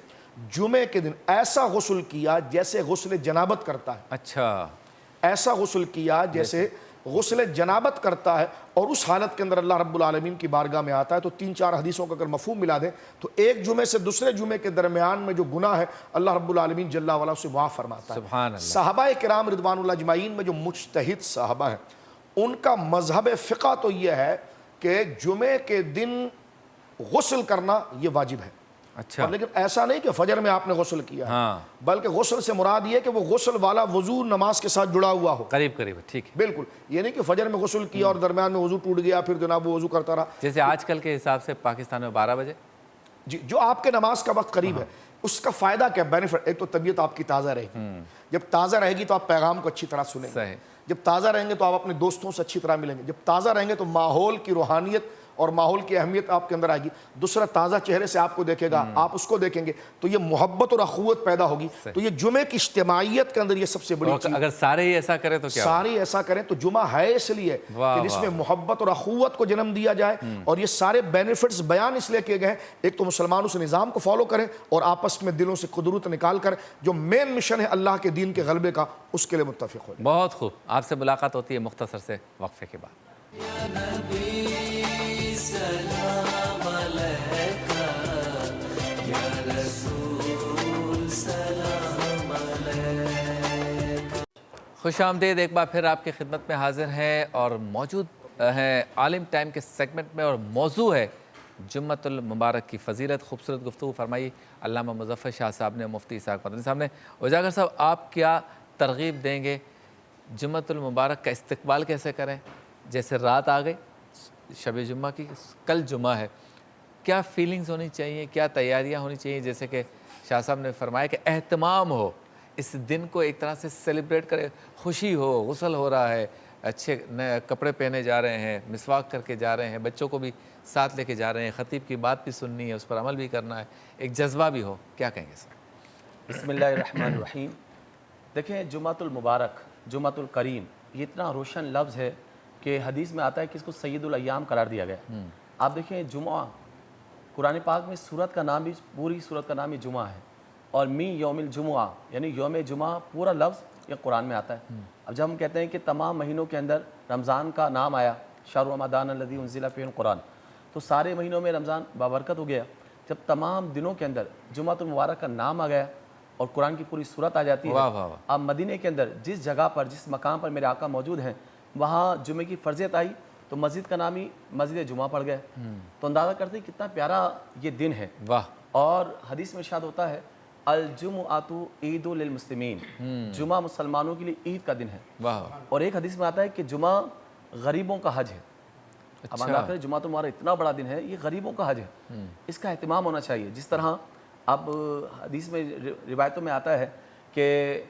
جمعے کے دن ایسا غسل کیا جیسے غسل جنابت کرتا ہے، اچھا، ایسا غسل کیا جیسے غسل جنابت کرتا ہے، اور اس حالت کے اندر اللہ رب العالمین کی بارگاہ میں آتا ہے، تو 3-4 حدیثوں کا اگر مفہوم ملا دیں تو ایک جمعے سے دوسرے جمعے کے درمیان میں جو گناہ ہے اللہ رب العالمین جل وعلا اسے معاف فرماتا ہے۔ سبحان اللہ۔ صحابہ کرام رضوان اللہ اجمعین میں جو مجتہد صحابہ ہیں، ان کا مذہب فقہ تو یہ ہے کہ جمعے کے دن غسل کرنا یہ واجب ہے۔ اچھا، اور لیکن ایسا نہیں کہ فجر میں آپ نے غسل کیا ہے، ہاں، بلکہ غسل سے مراد یہ کہ وہ غسل والا وضو نماز کے ساتھ جڑا ہوا ہو۔ قریب قریب، ٹھیک ہے۔ بالکل، یہ نہیں کہ فجر میں غسل کیا اور درمیان میں وضو ٹوٹ گیا پھر جناب وہ وضو کرتا رہا۔ جیسے آج کل کے حساب سے پاکستان میں 12 بجے، جی، جو آپ کے نماز کا وقت قریب ہے اس کا فائدہ کیا، بینیفٹ، ایک تو طبیعت آپ کی تازہ رہے گی، جب تازہ رہے گی تو آپ پیغام کو اچھی طرح سنیں گے، صحیح، جب تازہ رہیں گے تو آپ اپنے دوستوں سے اچھی طرح ملیں گے، جب تازہ رہیں گے تو ماحول کی روحانیت اور ماحول کی اہمیت آپ کے اندر آئے گی، دوسرا تازہ چہرے سے آپ کو دیکھے گا، آپ اس کو دیکھیں گے تو یہ محبت اور اخوت پیدا ہوگی۔ تو یہ جمعے کی اجتماعیت کے اندر یہ سب سے بڑی چیز، اگر سارے ہی ایسا کریں تو کیا ہوگا؟ ساری ایسا کریں تو جمعہ ہے اس لیے کہ جس میں محبت اور اخوت کو جنم دیا جائے، اور یہ سارے بینیفٹس بیان اس لیے کیے گئے ہیں، ایک تو مسلمان اس نظام کو فالو کریں اور آپس میں دلوں سے قدرت نکال کر جو مین مشن ہے اللہ کے دین کے غلبے کا اس کے لیے متفق ہو جائیں۔ بہت خوب، آپ سے ملاقات ہوتی ہے مختصر سے وقفے کے بعد۔ سلام علیکہ یا رسول سلام علیکہ۔ خوش آمدید، ایک بار پھر آپ کی خدمت میں حاضر ہیں اور موجود ہیں عالم ٹائم کے سیگمنٹ میں، اور موضوع ہے جمعۃ المبارک کی فضیلت۔ خوبصورت گفتگو فرمائی علامہ مظفر شاہ صاحب نے، مفتی اسحاق مدنی صاحب نے۔ اجاگر صاحب، آپ کیا ترغیب دیں گے جمعۃ المبارک کا استقبال کیسے کریں؟ جیسے رات آ گئی شب جمعہ کی، کل جمعہ ہے، کیا فیلنگز ہونی چاہیے، کیا تیاریاں ہونی چاہیے؟ جیسے کہ شاہ صاحب نے فرمایا کہ اہتمام ہو، اس دن کو ایک طرح سے سیلیبریٹ کرے، خوشی ہو، غسل ہو رہا ہے، اچھے نئے کپڑے پہنے جا رہے ہیں، مسواک کر کے جا رہے ہیں، بچوں کو بھی ساتھ لے کے جا رہے ہیں، خطیب کی بات بھی سننی ہے، اس پر عمل بھی کرنا ہے، ایک جذبہ بھی ہو، کیا کہیں گے سر؟ بسم اللہ الرحمن الرحیم۔ دیکھیں، جمعۃ المبارک، جمعۃ الکریم، یہ اتنا روشن لفظ ہے کہ حدیث میں آتا ہے کہ اس کو سید الایام قرار دیا گیا۔ آپ دیکھیں، جمعہ قرآن پاک میں سورت کا نام بھی، پوری سورت کا نام ہی جمعہ ہے، اور می یوم الجمعہ یعنی یوم جمعہ پورا لفظ یہ قرآن میں آتا ہے۔ اب جب ہم کہتے ہیں کہ تمام مہینوں کے اندر رمضان کا نام آیا، شہر رمضان الذی انزل فیہ القرآن، تو سارے مہینوں میں رمضان بابرکت ہو گیا۔ جب تمام دنوں کے اندر جمعۃ المبارک کا نام آ گیا اور قرآن کی پوری صورت آ جاتی ہے، اب مدینے کے اندر جس جگہ پر، جس مقام پر میرے آقا موجود ہیں، وہاں جمعے کی فرضیت آئی تو مسجد کا نام ہی مسجد جمعہ پڑ گئے۔ تو اندازہ کرتے ہیں کتنا پیارا یہ دن ہے۔ واہ! اور حدیث میں ارشاد ہوتا ہے الجمعۃ عید للمسلمین، جمعہ مسلمانوں کے لیے عید کا دن ہے۔ واہ! اور ایک حدیث میں آتا ہے کہ جمعہ غریبوں کا حج ہے۔ اب اندازہ کریں، جمعہ تو ہمارا اتنا بڑا دن ہے، یہ غریبوں کا حج ہے، اس کا اہتمام ہونا چاہیے۔ جس طرح اب حدیث میں، روایتوں میں آتا ہے کہ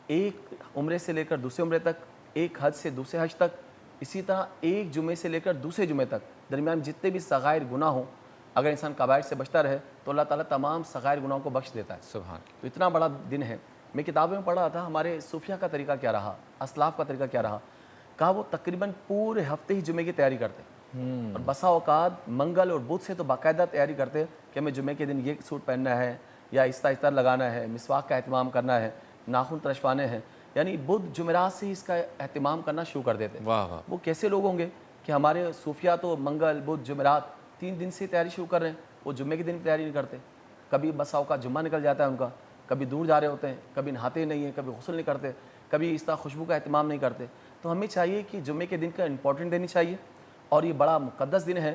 ایک عمرے سے لے کر دوسرے عمرے تک، ایک حج سے دوسرے حج تک، اسی طرح ایک جمعے سے لے کر دوسرے جمعے تک درمیان جتنے بھی صغائر گناہ ہوں، اگر انسان کبائر سے بچتا رہے تو اللہ تعالیٰ تمام صغائر گناہوں کو بخش دیتا ہے۔ سبحان۔ تو اتنا بڑا دن ہے۔ میں کتابوں میں پڑھ رہا تھا ہمارے صوفیہ کا طریقہ کیا رہا، اسلاف کا طریقہ کیا رہا، کہا وہ تقریباً پورے ہفتے ہی جمعے کی تیاری کرتے، اور بسا اوقات منگل اور بدھ سے تو باقاعدہ تیاری کرتے کہ ہمیں جمعے کے دن یہ سوٹ پہننا ہے، یا استر لگانا ہے، مسواک کا اہتمام کرنا ہے، ناخن ترشوانے ہیں، یعنی بدھ جمعرات سے ہی اس کا اہتمام کرنا شروع کر دیتے۔ واہ واہ! وہ کیسے لوگ ہوں گے کہ ہمارے صوفیہ تو منگل بدھ جمعرات 3 دن سے تیاری شروع کر رہے ہیں، وہ جمعے کے دن کی تیاری نہیں کرتے۔ کبھی بسا اوقات جمعہ نکل جاتا ہے ان کا، کبھی دور جا رہے ہوتے ہیں، کبھی نہاتے نہیں ہیں، کبھی غسل نہیں کرتے، کبھی اس طرح خوشبو کا اہتمام نہیں کرتے۔ تو ہمیں چاہیے کہ جمعے کے دن کا امپورٹنٹ دینی چاہیے، اور یہ بڑا مقدس دن ہے،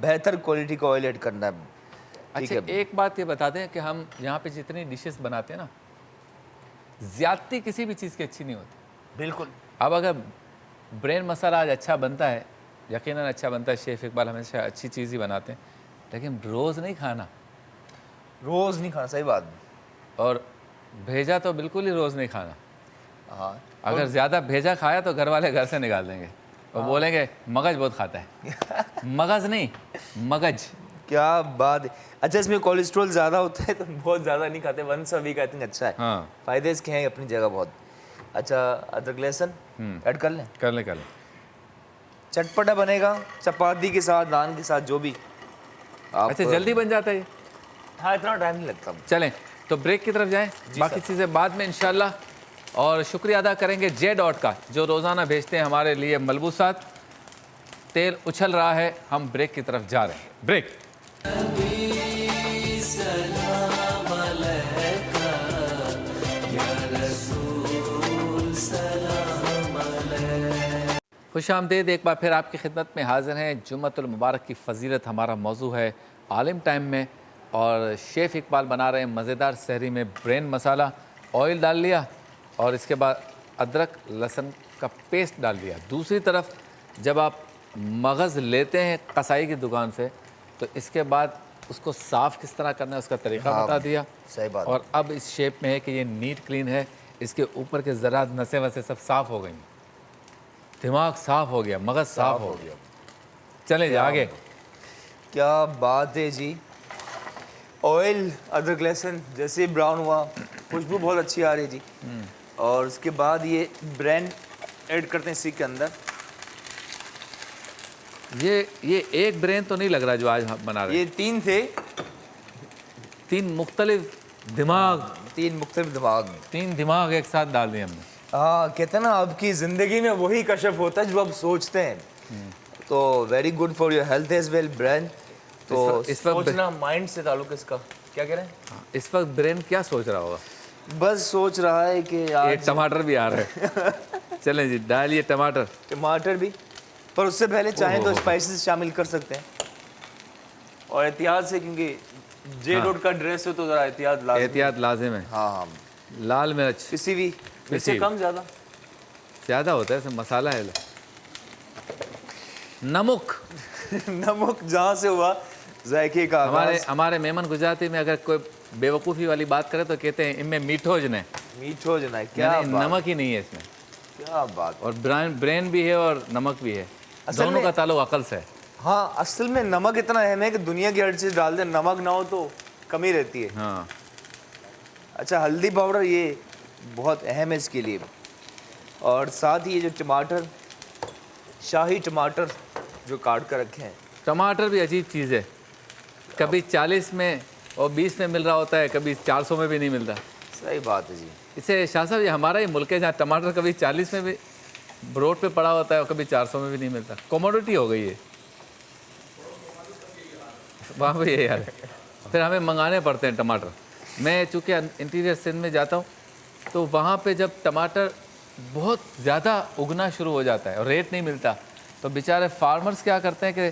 بہتر کوالٹی کا آئل ایڈ کرنا ہے. اچھا ایک بات یہ بتا دیں کہ ہم یہاں پہ جتنی ڈشز بناتے ہیں نا زیادتی کسی بھی چیز کی اچھی نہیں ہوتی. بالکل. اب اگر برین مسالہ آج اچھا بنتا ہے یقیناً اچھا بنتا ہے, شیف اقبال ہمیشہ اچھی چیز ہی بناتے ہیں, لیکن روز نہیں کھانا, روز نہیں کھانا, صحیح بات. اور بھیجا تو بالکل ہی روز نہیں کھانا. ہاں اگر زیادہ بھیجا کھایا تو گھر والے گھر سے نکال دیں گے اور بولیں گے مگج بہت کھاتا ہے. مغز نہیں مگج. کیا بات ہے. اچھا اس میں کولیسٹرول زیادہ ہوتا ہے تو بہت زیادہ نہیں کھاتے, once a week I think اچھا ہے. ہاں فائدے اس کے ہیں اپنی جگہ بہت. اچھا ادرک لہسن ایڈ کر لیں. کر لیں. چٹپٹا بنے گا چپاتی کے ساتھ, نان کے ساتھ, جو بھی. اچھا جلدی بن جاتا ہے یہ. ہاں اتنا ٹائم نہیں لگتا. چلیں تو بریک کی طرف جائیں, باقی چیزیں بعد میں انشاءاللہ. اور شکریہ ادا کریں گے جے ڈاٹ کا جو روزانہ بھیجتے ہیں ہمارے لیے ملبوسات. تیل اچھل رہا ہے, ہم بریک کی طرف جا رہے ہیں. بریک. سلام علیکہ یا رسول سلام علیکہ. خوش آمدید, ایک بار پھر آپ کی خدمت میں حاضر ہیں. جمعۃ المبارک کی فضیلت ہمارا موضوع ہے عالم ٹائم میں, اور شیف اقبال بنا رہے ہیں مزیدار سحری میں برین مسالہ. آئل ڈال لیا اور اس کے بعد ادرک لہسن کا پیسٹ ڈال دیا. دوسری طرف جب آپ مغز لیتے ہیں قصائی کی دکان سے تو اس کے بعد اس کو صاف کس طرح کرنا ہے اس کا طریقہ بتا دیا. صحیح بات. اور اب اس شیپ میں ہے کہ یہ نیٹ کلین ہے, اس کے اوپر کے ذرات نسیں وسیں سب صاف ہو گئیں, دماغ صاف ہو گیا, مغز صاف ہو گیا. چلیں جی آگے. کیا بات ہے جی. آئل ادرک لہسن جیسے براؤن ہوا, خوشبو بہت اچھی آ رہی ہے جی. اور اس کے بعد یہ برین ایڈ کرتے ہیں اسی کے اندر. یہ ایک برین تو نہیں لگ رہا جو آج ہم بنا رہے ہیں, یہ 3 تھے, 3 مختلف دماغ, 3 مختلف دماغ. 3 دماغ ایک ساتھ ڈال دیے ہم نے. ہاں کہتے ہیں نا آپ کی زندگی میں وہی کشف ہوتا ہے جو آپ سوچتے ہیں. تو very good for your health as well brain. تو اس وقت سوچنا مائنڈ سے تعلق ہے اس کا. کیا کہہ رہے ہیں؟ اس وقت برین کیا سوچ رہا ہوگا؟ بس سوچ رہا ہے کہ ایک ٹماٹر بھی آ رہا ہے. چلیں جی ڈالیے ٹماٹر. ٹماٹر بھی, پر اس سے پہلے چاہیں تو اسپائسز شامل کر سکتے ہیں. اور احتیاط سے, کیونکہ جے ڈوٹ کا ڈریس ہو تو ذرا احتیاط لازم. احتیاط لازم ہے. ہاں ہاں. لال مرچ کسی بھی اس سے کم زیادہ زیادہ ہوتا ہے, اس میں مسالہ ہے. نمک. نمک جہاں سے ہوا ذائقے کا ہمارے مہمان گجراتی میں اگر کوئی بے وقوفی والی بات کرے تو کہتے ہیں ان میں میٹھو جنے, میٹھو جنا ہے. کیا نمک ہی نہیں ہے اس میں. کیا بات. اور برین بھی ہے اور نمک بھی ہے, دونوں کا تعلق عقل سے ہے. ہاں اصل میں نمک اتنا اہم ہے کہ دنیا کی ہر چیز ڈال دیں, نمک نہ ہو تو کمی رہتی ہے. ہاں. اچھا ہلدی پاؤڈر یہ بہت اہم ہے اس کے لیے. اور ساتھ ہی یہ جو ٹماٹر, شاہی ٹماٹر جو کاٹ کر رکھے ہیں. ٹماٹر بھی عجیب چیز ہے, کبھی 40 میں اور 20 میں مل رہا ہوتا ہے, کبھی 400 میں بھی نہیں ملتا. صحیح بات ہے جی. اسے شاہ صاحب یہ ہمارا ہی ملک ہے جہاں ٹماٹر کبھی 40 میں بھی روڈ پہ پڑا ہوتا ہے اور کبھی 400 میں بھی نہیں ملتا. کوموڈیٹی ہو گئی ہے وہاں پہ. یہ یار پھر ہمیں منگانے پڑتے ہیں ٹماٹر. میں چونکہ انٹیریئر سندھ میں جاتا ہوں تو وہاں پہ جب ٹماٹر بہت زیادہ اگنا شروع ہو جاتا ہے اور ریٹ نہیں ملتا تو بیچارے فارمرز کیا کرتے ہیں کہ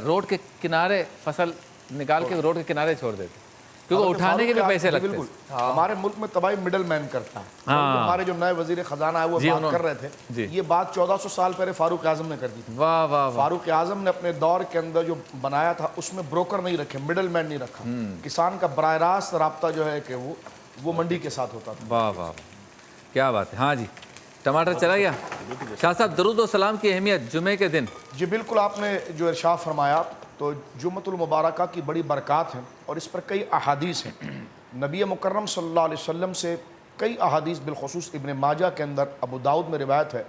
روڈ کے کنارے فصل نکال کے روڈ کے کنارے چھوڑ دیتے ہیں کیونکہ اٹھانے کے بھی پیسے لگتے ہیں. بالکل. ہمارے ملک میں تباہی مڈل مین کرتا ہے. ہمارے جو نئے وزیر خزانہ ہے وہ بات کر رہے تھے, یہ بات 1400 سال پہلے فاروق اعظم نے کر دی تھی. واہ واہ. فاروق اعظم نے اپنے دور کے اندر جو بنایا تھا اس میں بروکر نہیں رکھے, مڈل مین نہیں رکھا. کسان کا براہ راست رابطہ جو ہے کہ وہ منڈی کے ساتھ ہوتا تھا. واہ واہ کیا بات ہے. ہاں جی ٹماٹر چلا گیا. شاہ صاحب درود و سلام کی اہمیت جمعے کے دن. جی بالکل, آپ نے جو ارشاد فرمایا تو جمعۃ المبارکہ کی بڑی برکات ہیں اور اس پر کئی احادیث ہیں. نبی مکرم صلی اللہ علیہ وسلم سے کئی احادیث, بالخصوص ابن ماجہ کے اندر, ابو داؤد میں روایت ہے,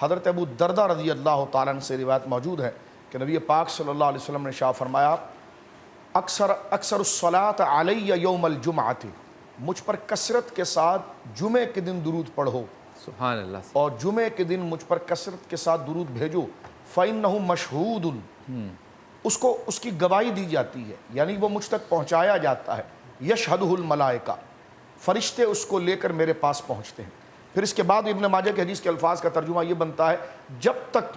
حضرت ابو دردہ رضی اللہ تعالیٰ عنہ سے روایت موجود ہے کہ نبی پاک صلی اللہ علیہ وسلم نے ارشاد فرمایا اکثر الصلاۃ علی یوم الجمعۃ, مجھ پر کثرت کے ساتھ جمعے کے دن درود پڑھو. سبحان اللہ. اور جمعے کے دن مجھ پر کثرت کے ساتھ درود بھیجو. فإنہ مشہود, اس کو اس کی گواہی دی جاتی ہے, یعنی وہ مجھ تک پہنچایا جاتا ہے. یشہدہ الملائکہ, فرشتے اس کو لے کر میرے پاس پہنچتے ہیں. پھر اس کے بعد ابن ماجہ کے حدیث کے الفاظ کا ترجمہ یہ بنتا ہے جب تک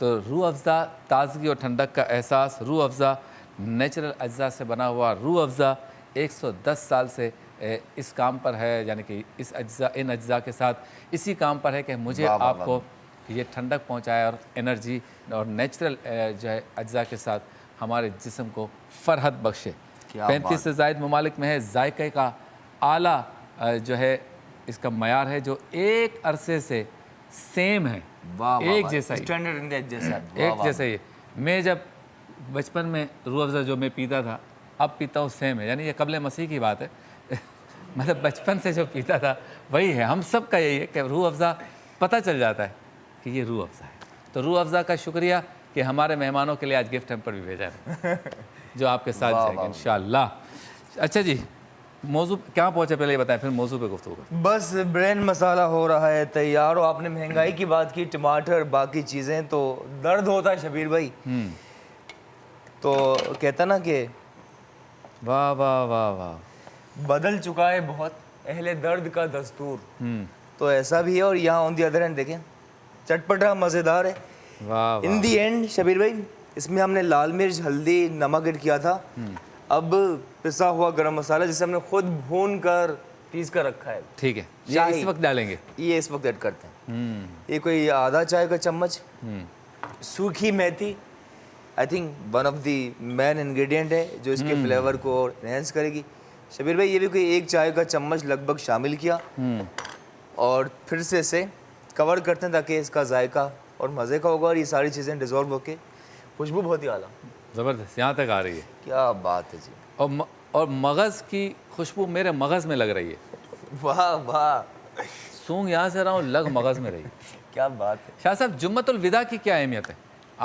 تو روح افزا تازگی اور ٹھنڈک کا احساس، روح افزا نیچرل اجزاء سے بنا ہوا روح افزا 110 سال سے اس کام پر ہے، یعنی کہ ان اجزاء کے ساتھ اسی کام پر ہے کہ مجھے آپ کو یہ ٹھنڈک پہنچائے اور انرجی اور نیچرل جو ہے اجزاء کے ساتھ ہمارے جسم کو فرحت بخشے۔ 35 سے زائد ممالک میں ہے، ذائقے کا اعلیٰ جو ہے اس کا معیار ہے جو ایک عرصے سے سیم ہے، ایک جیسا ہی، ایک جیسا ہی۔ میں جب بچپن میں روح افزا جو میں پیتا تھا اب پیتا ہوں سیم ہے، یعنی یہ قبل مسیح کی بات ہے مطلب بچپن سے جو پیتا تھا وہی ہے۔ ہم سب کا یہی ہے کہ روح افزا پتہ چل جاتا ہے کہ یہ روح افزا ہے۔ تو روح افزا کا شکریہ کہ ہمارے مہمانوں کے لیے آج گفٹ ہیمپر بھی بھیجا ہے جو آپ کے ساتھ جائیں گے انشاءاللہ۔ اچھا جی، موضوع کہاں پہنچے پہلے یہ بتائیں، پھر موضوع پہ گفتگو کریں۔ بس برین مسالہ ہو رہا ہے تیار، اور آپ نے مہنگائی کی بات کی، ٹماٹر باقی چیزیں، تو درد ہوتا ہے شبیر بھائی۔ تو کہتا نا کہ واہ واہ واہ واہ، بدل چکا ہے بہت اہل درد کا دستور، تو ایسا بھی ہے۔ اور یہاں آن دی ادر ہینڈ دیکھیں چٹپٹا مزیدار ہے۔ واہ ان دی اینڈ شبیر بھائی اس میں ہم نے لال مرچ، ہلدی، نمک ایڈ کیا تھا، اب پسا ہوا گرم مسالہ جسے ہم نے خود بھون کر پیس کر رکھا ہے، ٹھیک ہے، یہ اس وقت ڈالیں گے، یہ اس وقت ایڈ کرتے ہیں۔ یہ کوئی آدھا چائے کا چمچ سوکھی میتھی، I think one of the main ingredient ہے جو اس کے فلیور کو انہینس کرے گی۔ شبیر بھائی یہ بھی کوئی ایک چائے کا چمچ لگ بھگ شامل کیا، اور پھر سے اسے کور کرتے ہیں تاکہ اس کا ذائقہ اور مزے کا ہوگا، اور یہ ساری چیزیں ڈیزولو ہو کے خوشبو بہت ہی اعلیٰ، زبردست، یہاں تک آ رہی ہے، کیا بات ہے جی، اور مغز کی خوشبو میرے مغز میں لگ رہی ہے، واہ واہ، سونگ یہاں سے رہا ہوں، لگ مغز میں رہی ہے۔ کیا بات ہے۔ شاہ صاحب، جمعۃ الوداع کی کیا اہمیت ہے؟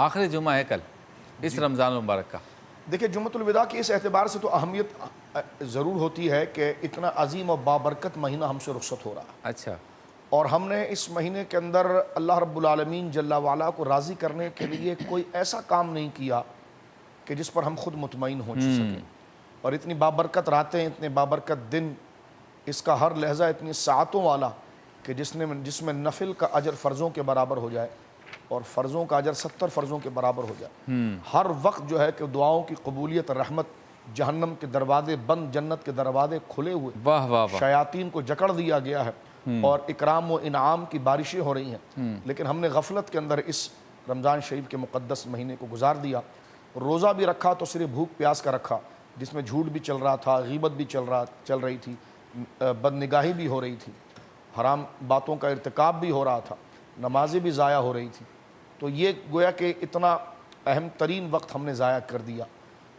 آخری جمعہ ہے کل اس رمضان المبارک کا۔ دیکھیں جمعۃ الوداع کی اس اعتبار سے تو اہمیت ضرور ہوتی ہے کہ اتنا عظیم اور بابرکت مہینہ ہم سے رخصت ہو رہا ہے، اچھا، اور ہم نے اس مہینے کے اندر اللہ رب العالمین جل وعلا کو راضی کرنے کے لیے کوئی ایسا کام نہیں کیا کہ جس پر ہم خود مطمئن ہو سکیں، اور اتنی بابرکت راتیں، اتنے بابرکت دن، اس کا ہر لحظہ اتنی ساعتوں والا کہ جس میں نفل کا اجر فرضوں کے برابر ہو جائے اور فرضوں کا اجر 70 فرضوں کے برابر ہو جائے۔ ہر وقت جو ہے کہ دعاؤں کی قبولیت، رحمت، جہنم کے دروازے بند، جنت کے دروازے کھلے ہوئے، واہ واہ واہ، شیاطین کو جکڑ دیا گیا ہے، اور اکرام و انعام کی بارشیں ہو رہی ہیں، لیکن ہم نے غفلت کے اندر اس رمضان شریف کے مقدس مہینے کو گزار دیا۔ روزہ بھی رکھا تو صرف بھوک پیاس کا رکھا، جس میں جھوٹ بھی چل رہا تھا، غیبت بھی چل رہی تھی، بد نگاہی بھی ہو رہی تھی، حرام باتوں کا ارتکاب بھی ہو رہا تھا، نمازیں بھی ضائع ہو رہی تھی، تو یہ گویا کہ اتنا اہم ترین وقت ہم نے ضائع کر دیا۔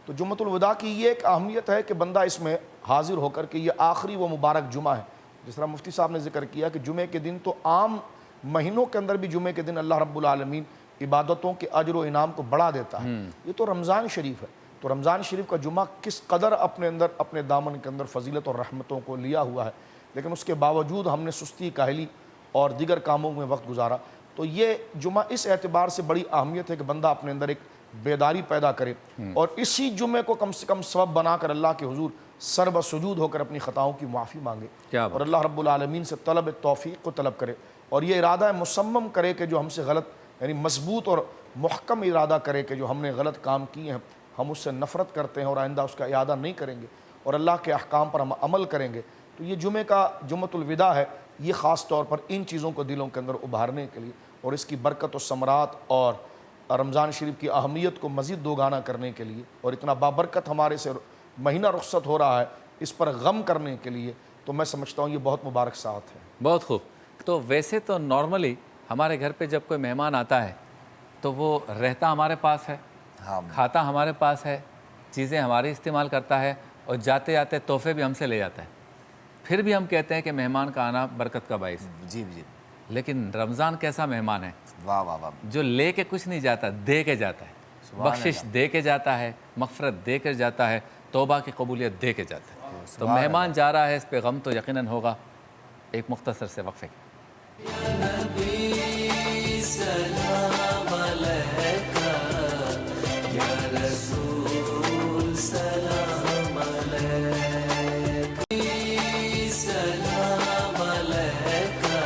تو جمعۃ الوداع کی یہ ایک اہمیت ہے کہ بندہ اس میں حاضر ہو کر کے یہ آخری و مبارک جمعہ ہے، جس طرح مفتی صاحب نے ذکر کیا کہ جمعے کے دن تو عام مہینوں کے اندر بھی جمعے کے دن اللہ رب العالمین عبادتوں کے اجر و انعام کو بڑھا دیتا ہے، یہ تو رمضان شریف ہے، تو رمضان شریف کا جمعہ کس قدر اپنے اندر اپنے دامن کے اندر فضیلت اور رحمتوں کو لیا ہوا ہے، لیکن اس کے باوجود ہم نے سستی، کاہلی اور دیگر کاموں میں وقت گزارا۔ تو یہ جمعہ اس اعتبار سے بڑی اہمیت ہے کہ بندہ اپنے اندر ایک بیداری پیدا کرے، اور اسی جمعے کو کم سے کم سبب بنا کر اللہ کے حضور سر بسجود ہو کر اپنی خطاؤں کی معافی مانگے، اور اللہ رب العالمین سے طلب توفیق کو طلب کرے، اور یہ ارادہ مصمم کرے کہ جو ہم سے غلط، یعنی مضبوط اور محکم ارادہ کرے کہ جو ہم نے غلط کام کیے ہیں ہم اس سے نفرت کرتے ہیں اور آئندہ اس کا اعادہ نہیں کریں گے، اور اللہ کے احکام پر ہم عمل کریں گے۔ تو یہ جمعے کا جمعۃ الوداع ہے، یہ خاص طور پر ان چیزوں کو دلوں کے اندر ابھارنے کے لیے، اور اس کی برکت و ثمرات اور رمضان شریف کی اہمیت کو مزید دوگانا کرنے کے لیے، اور اتنا بابرکت ہمارے سے مہینہ رخصت ہو رہا ہے اس پر غم کرنے کے لیے، تو میں سمجھتا ہوں یہ بہت مبارک ساعت ہے۔ بہت خوب۔ تو ویسے تو نارملی ہمارے گھر پہ جب کوئی مہمان آتا ہے تو وہ رہتا ہمارے پاس ہے، کھاتا ہمارے پاس ہے، چیزیں ہماری استعمال کرتا ہے، اور جاتے جاتے تحفے بھی ہم سے لے جاتا ہے، پھر بھی ہم کہتے ہیں کہ مہمان کا آنا برکت کا باعث ہے۔ جی جی، لیکن رمضان کیسا مہمان ہے، واہ واہ واہ، جو لے کے کچھ نہیں جاتا، دے کے جاتا ہے، بخشش دے کے جاتا ہے، مغفرت دے کے جاتا ہے، توبہ کی قبولیت دے کے جاتا ہے۔ تو مہمان جا رہا ہے، اس پہ غم تو یقیناً ہوگا۔ ایک مختصر سے وقفے سلام علیکہ یا رسول سلام علیکہ، سلام علیکہ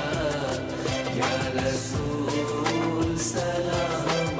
یا رسول سلام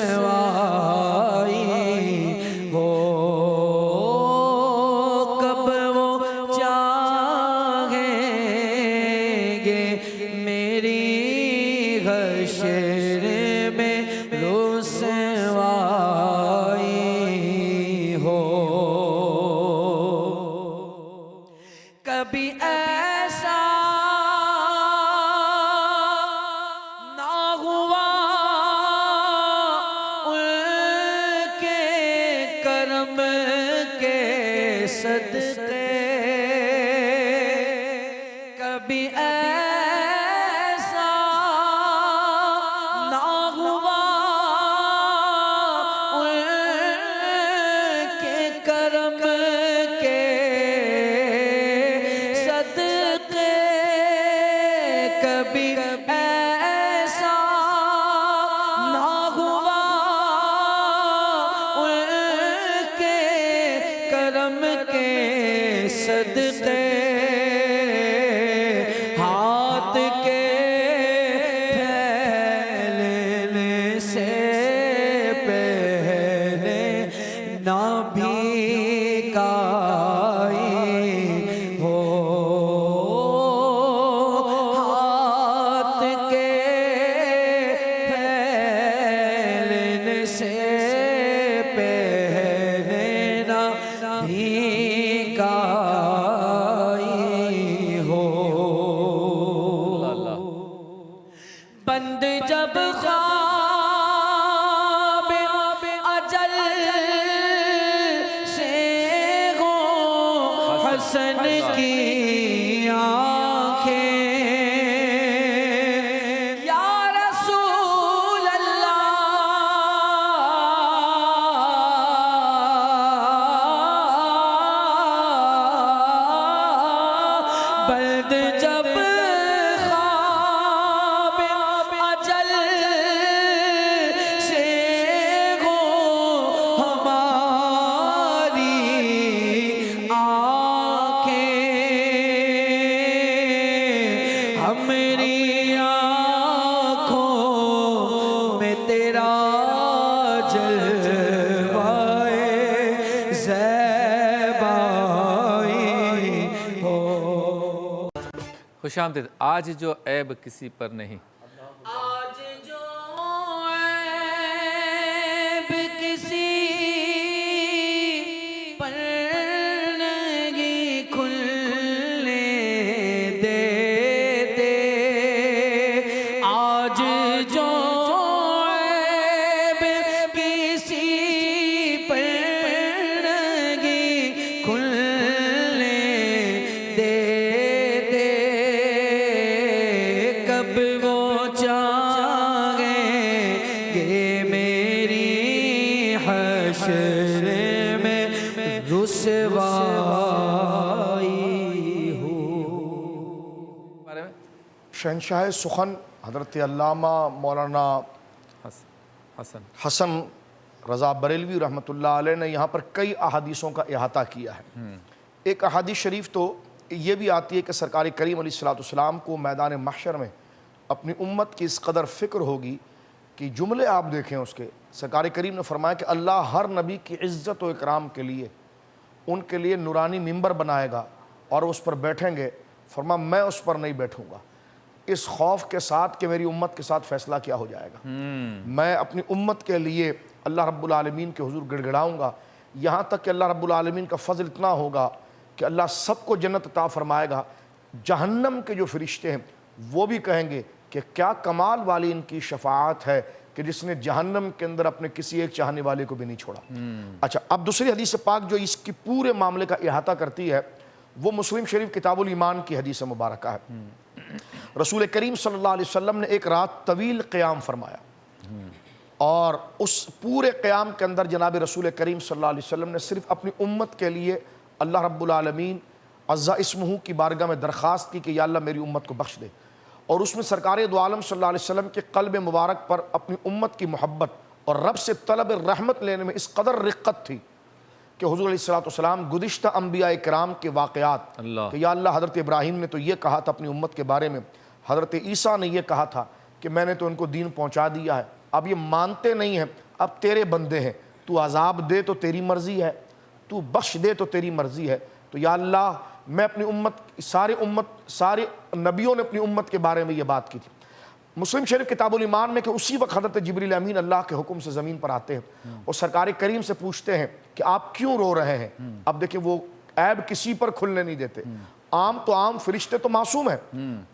رسوائی ہو، کب وہ چاہیں گے میری حشر میں رسوائی ہو۔ کبھی ایسا نہ ہوا ان کے کرم کے صدقے، کبھی ایسا نہ ہوا ان کے کرم کے صدقے، کبھی ایسا نہ ہوا ان کے کرم کے صدقے، ہاتھ کے پھیلنے سے پہلے نہ بھیکائی ہو، ہاتھ کے پھیلنے سے پہلے نہ بھیکائی ہو۔ بند جب خواب اجل سے ہو حسن کی آنکھیں، یا رسول اللہ، بند جب خواب اجل سے ہو ہماری آنکھیں، ہماری آنکھوں میں تیرا جلوائے زیبائی ہو۔ خوش آمدید۔ آج جو عیب کسی پر نہیں، آج جو عیب کسی پر نہیں کھلنے دیتے، آج جو عیب کسی پر نہیں کھلنے دیتے، کب وہ چاہیں گے میری حشر میں رسوائی ہو۔ بارے میں شہنشاہ سخن حضرت علامہ مولانا حسن حسن رضا بریلوی رحمۃ اللہ علیہ نے یہاں پر کئی احادیثوں کا احاطہ کیا ہے۔ ایک احادیث شریف تو یہ بھی آتی ہے کہ سرکار کریم علیہ السلام کو میدان محشر میں اپنی امت کی اس قدر فکر ہوگی کہ جملے آپ دیکھیں اس کے، سرکار کریم نے فرمایا کہ اللہ ہر نبی کی عزت و اکرام کے لیے ان کے لیے نورانی ممبر بنائے گا اور اس پر بیٹھیں گے، فرمایا میں اس پر نہیں بیٹھوں گا، اس خوف کے ساتھ کہ میری امت کے ساتھ فیصلہ کیا ہو جائے گا، میں اپنی امت کے لیے اللہ رب العالمین کے حضور گڑ گڑاؤں گا، یہاں تک کہ اللہ رب العالمین کا فضل اتنا ہوگا کہ اللہ سب کو جنت عطا فرمائے گا۔ جہنم کے جو فرشتے ہیں وہ بھی کہیں گے کہ کیا کمال والی ان کی شفاعت ہے کہ جس نے جہنم کے اندر اپنے کسی ایک چاہنے والے کو بھی نہیں چھوڑا۔ اچھا، اب دوسری حدیث پاک جو اس کی پورے معاملے کا احاطہ کرتی ہے وہ مسلم شریف کتاب الایمان کی حدیث مبارکہ ہے۔ رسول کریم صلی اللہ علیہ وسلم نے ایک رات طویل قیام فرمایا اور اس پورے قیام کے اندر جناب رسول کریم صلی اللہ علیہ وسلم نے صرف اپنی امت کے لیے اللہ رب العالمین عز اسمہ کی بارگاہ میں درخواست کی کہ یا اللہ میری امت کو بخش دے، اور اس میں سرکار دو عالم صلی اللہ علیہ وسلم کے قلب مبارک پر اپنی امت کی محبت اور رب سے طلب رحمت لینے میں اس قدر رقت تھی کہ حضور علیہ السلام گزشتہ انبیاء کرام کے واقعات کہ یا اللہ حضرت ابراہیم نے تو یہ کہا تھا اپنی امت کے بارے میں، حضرت عیسیٰ نے یہ کہا تھا کہ میں نے تو ان کو دین پہنچا دیا ہے، اب یہ مانتے نہیں ہیں، اب تیرے بندے ہیں، تو عذاب دے تو تیری مرضی ہے، تو بخش دے تو تیری مرضی ہے۔ تو یا اللہ میں اپنی امت، سارے نبیوں نے اپنی امت کے بارے میں یہ بات کی تھی۔ مسلم شریف کتاب الایمان میں کہ اسی وقت حضرت جبریل امین اللہ کے حکم سے زمین پر آتے ہیں اور سرکار کریم سے پوچھتے ہیں کہ آپ کیوں رو رہے ہیں؟ اب دیکھیں وہ عیب کسی پر کھلنے نہیں دیتے، عام فرشتے تو معصوم ہیں،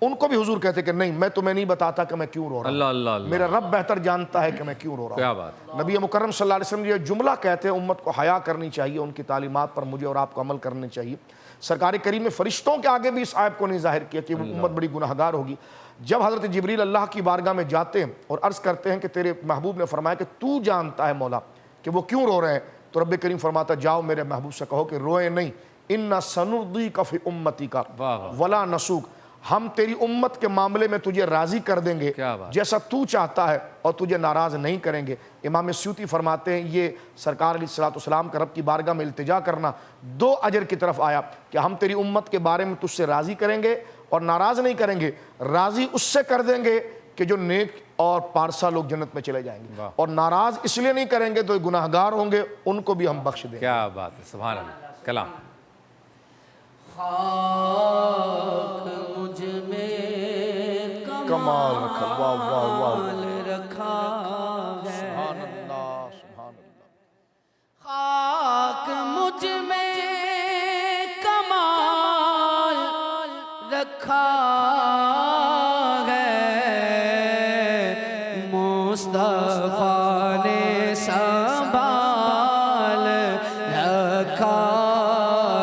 ان کو بھی حضور کہتے کہ نہیں میں تمہیں نہیں بتاتا کہ میں کیوں رو رہا ہوں، میرا رب بہتر جانتا ہے کہ میں کیوں رو رہا ہوں۔ نبی مکرم صلی اللہ علیہ وسلم یہ جملہ کہتے ہیں امت کو حیا کرنی چاہیے، ان کی تعلیمات پر مجھے اور آپ کو عمل کرنے چاہیے۔ سرکار کریم نے فرشتوں کے آگے بھی اس عیب کو نہیں ظاہر کیا کہ امت بڑی گناہگار ہوگی۔ جب حضرت جبریل اللہ کی بارگاہ میں جاتے ہیں اور عرض کرتے ہیں کہ تیرے محبوب نے فرمایا کہ تو جانتا ہے مولا کہ وہ کیوں رو رہے ہیں، تو رب کریم فرماتا جاؤ میرے محبوب سے کہو کہ روئے نہیں، اِنَّا سَنُرْضِيكَ فِي أُمَّتِكَ وَلَا نَسُوكَ، ہم تیری امت کے معاملے میں تجھے راضی کر دیں گے جیسا تو چاہتا ہے اور تجھے ناراض نہیں کریں گے۔ امام سیوطی فرماتے ہیں یہ سرکار علیہ الصلوۃ والسلام کا رب کی بارگاہ میں التجا کرنا دو اجر کی طرف آیا کہ ہم تیری امت کے بارے میں تجھ سے راضی کریں گے اور ناراض نہیں کریں گے، راضی اس سے کر دیں گے کہ جو نیک اور پارسا لوگ جنت میں چلے جائیں گے، اور ناراض اس لیے نہیں کریں گے تو گناہگار ہوں گے ان کو بھی ہم بخش دیں گے۔ کیا بات ہے، سبحان اللہ، کلام۔ خاک مجھ میں کمال رکھا، واہ واہ واہ، کمال رکھا ہے، سبحان اللہ سبحان اللہ۔ خاک مجھ میں کمال رکھا ہے، مصطفیٰ نے سنبھال رکھا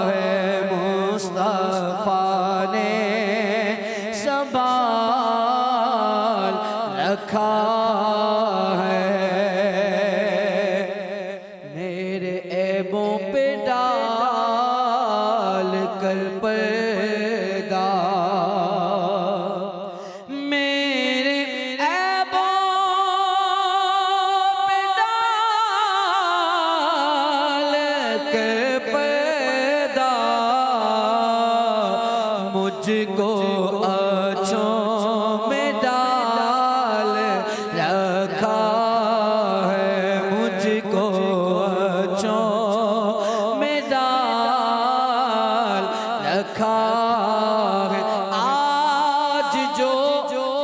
ہے، مصطفیٰ نے سنبھال رکھا ہے، میرے عیبوں پہ ڈال کر پردہ، میرے عیبوں پہ ڈال کر پردہ، مجھ کو اچھوں میں ڈال رکھا ہے، مجھ کو اچھوں میں ڈال رکھا ہے۔ آج جو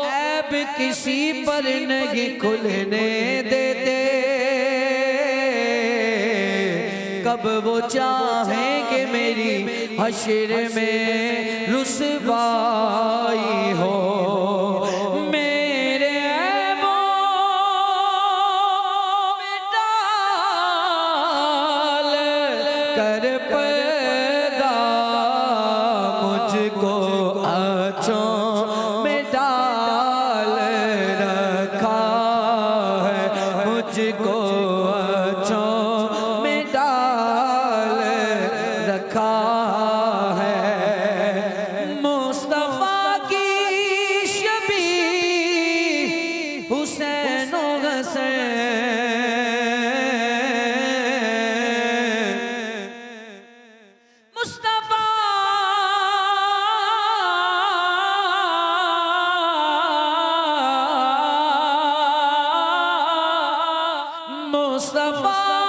عیب کسی پر نہیں کھلنے دیتے، کب وہ چاہیں کہ میری حشر میں رسوائی ہو، میرے عیبوں میں ڈال کر پردہ، مجھ کو اچھوں میں ڈال رکھا ہے، مجھ کو اچھوں میں ڈال رکھا ہے، مصطفیٰ کی شبیہ حسین و حسین، مصطفیٰ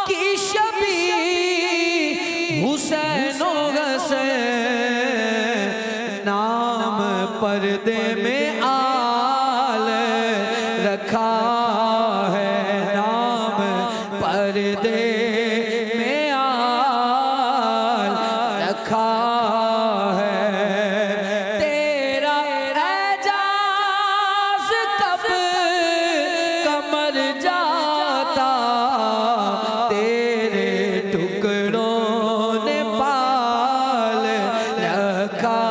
کی شبیہ حسین و حسین، نام پردے میں آل رکھا ہے، نام پردے میں آل رکھا ہے، تیرا اعجاز کب کمر جاتا، تیرے ٹکڑوں نے پال رکھا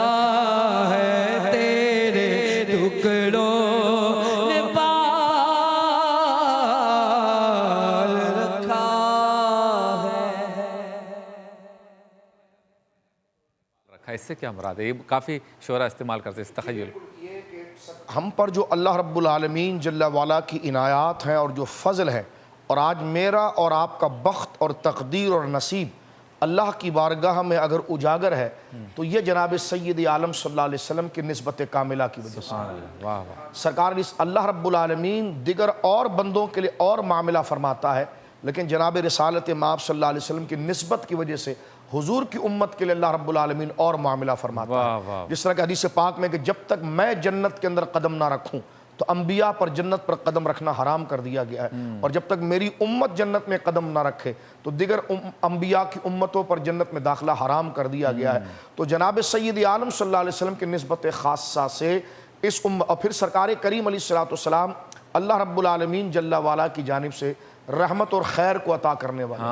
ہے، تیرے ٹکڑوں نے پال رکھا ہے۔ رکھا، اس سے کیا مراد ہے؟ یہ کافی شعرا استعمال کرتے ہیں اس تخیل کو۔ ہم پر جو اللہ رب العالمین جل وعلا کی عنایات ہیں اور جو فضل ہے، اور آج میرا اور آپ کا بخت اور تقدیر اور نصیب اللہ کی بارگاہ میں اگر اجاگر ہے تو یہ جناب سید عالم صلی اللہ علیہ وسلم کی نسبت کاملہ کی وجہ سے۔ واہ واہ، سرکار اللہ رب العالمین دیگر اور بندوں کے لیے اور معاملہ فرماتا ہے، لیکن جناب رسالت مآب صلی اللہ علیہ وسلم کی نسبت کی وجہ سے حضور کی امت کے لیے اللہ رب العالمین اور معاملہ فرماتا ہے۔ جس طرح کہ حدیث پاک میں کہ جب تک میں جنت کے اندر قدم نہ رکھوں تو انبیاء پر جنت پر قدم رکھنا حرام کر دیا گیا ہے، اور جب تک میری امت جنت میں قدم نہ رکھے تو دیگر انبیاء کی امتوں پر جنت میں داخلہ حرام کر دیا گیا ہے۔ تو جناب سید عالم صلی اللہ علیہ وسلم کی نسبت خاصہ سے اس اور پھر سرکار کریم علیہ السلام اللہ رب العالمین جل وعلا کی جانب سے رحمت اور خیر کو عطا کرنے والے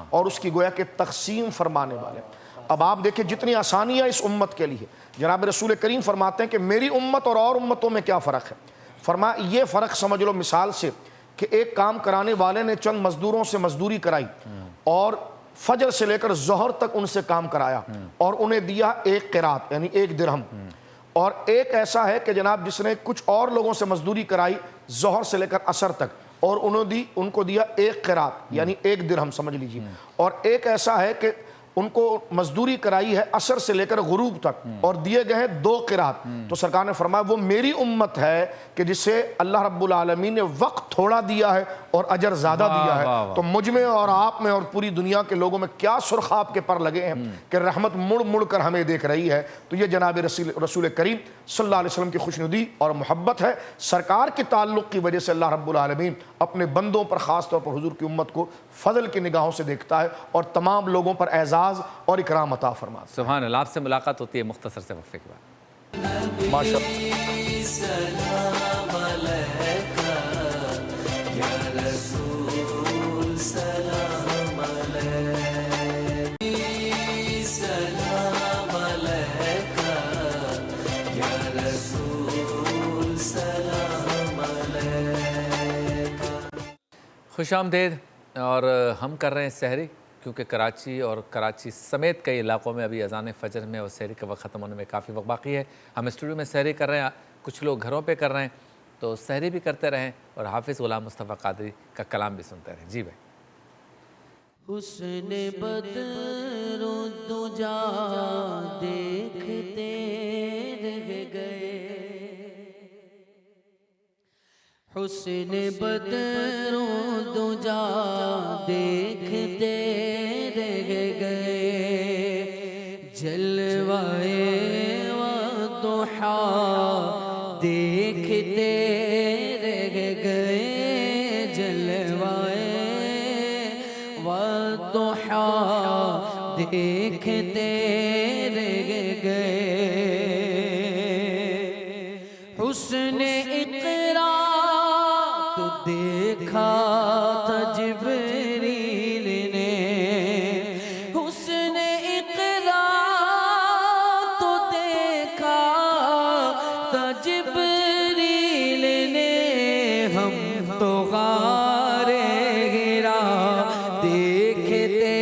اور اس کی گویا کہ تقسیم فرمانے والے۔ اب آپ دیکھیں جتنی آسانیاں اس امت کے لیے، جناب رسول کریم فرماتے ہیں کہ میری امت اور امتوں میں کیا فرق ہے؟ فرمایا یہ فرق سمجھ لو مثال سے کہ ایک کام کرانے والے نے چند مزدوروں سے مزدوری کرائی اور فجر سے لے کر ظہر تک ان سے کام کرایا اور انہیں دیا 1 قرات یعنی 1 درہم، اور ایک ایسا ہے کہ جناب جس نے کچھ اور لوگوں سے مزدوری کرائی ظہر سے لے کر عصر تک اور ان کو دیا 1 قرات یعنی 1 درہم سمجھ لیجیے، اور ایک ایسا ہے کہ ان کو مزدوری کرائی ہے عصر سے لے کر غروب تک اور دیے گئے ہیں 2 قرات۔ تو سرکار نے فرمایا وہ میری امت ہے کہ جسے اللہ رب العالمین نے وقت تھوڑا دیا ہے اور اجر زیادہ دیا ہے۔ تو مجھ میں اور آپ میں اور پوری دنیا کے لوگوں میں کیا سرخاب کے پر لگے ہیں کہ رحمت مڑ مڑ کر ہمیں دیکھ رہی ہے۔ تو یہ جناب رسول کریم صلی اللہ علیہ وسلم کی خوشنودی اور محبت ہے۔ سرکار کے تعلق کی وجہ سے اللہ رب العالمین اپنے بندوں پر خاص طور پر حضور کی امت کو فضل کی نگاہوں سے دیکھتا ہے اور تمام لوگوں پر اعزاز اور اکرام عطا فرماتا ہے۔ سبحان اللہ۔ آپ سے ملاقات ہوتی ہے مختصر سے وقفے کے بعد۔ ماشاء اللہ۔ سلام علیکہ یا رسول سلام علیکہ، سلام علیکہ یا رسول سلام علیکہ۔ خوش آمدید، اور ہم کر رہے ہیں سحری، کیونکہ کراچی اور کراچی سمیت کئی علاقوں میں ابھی اذان فجر میں اور سحری کا وقت ختم ہونے میں کافی وقت باقی ہے۔ ہم اسٹوڈیو میں سحری کر رہے ہیں، کچھ لوگ گھروں پہ کر رہے ہیں، تو سحری بھی کرتے رہیں اور حافظ غلام مصطفیٰ قادری کا کلام بھی سنتے رہیں۔ جی بھائی۔ حسن بدر و دجا دیکھتے رہ گئے، حسن بدر و دجا دیکھتے رہ گئے، جلوائے والضحا دیکھتے رہ گئے، جلوائے والضحا دیکھتے رہ گئے، حسن اقرا تو دیکھا تھا جبریل نے، حسن اقرا تو دیکھا تھا جبریل نے، ہم تو غار ہرا دیکھتے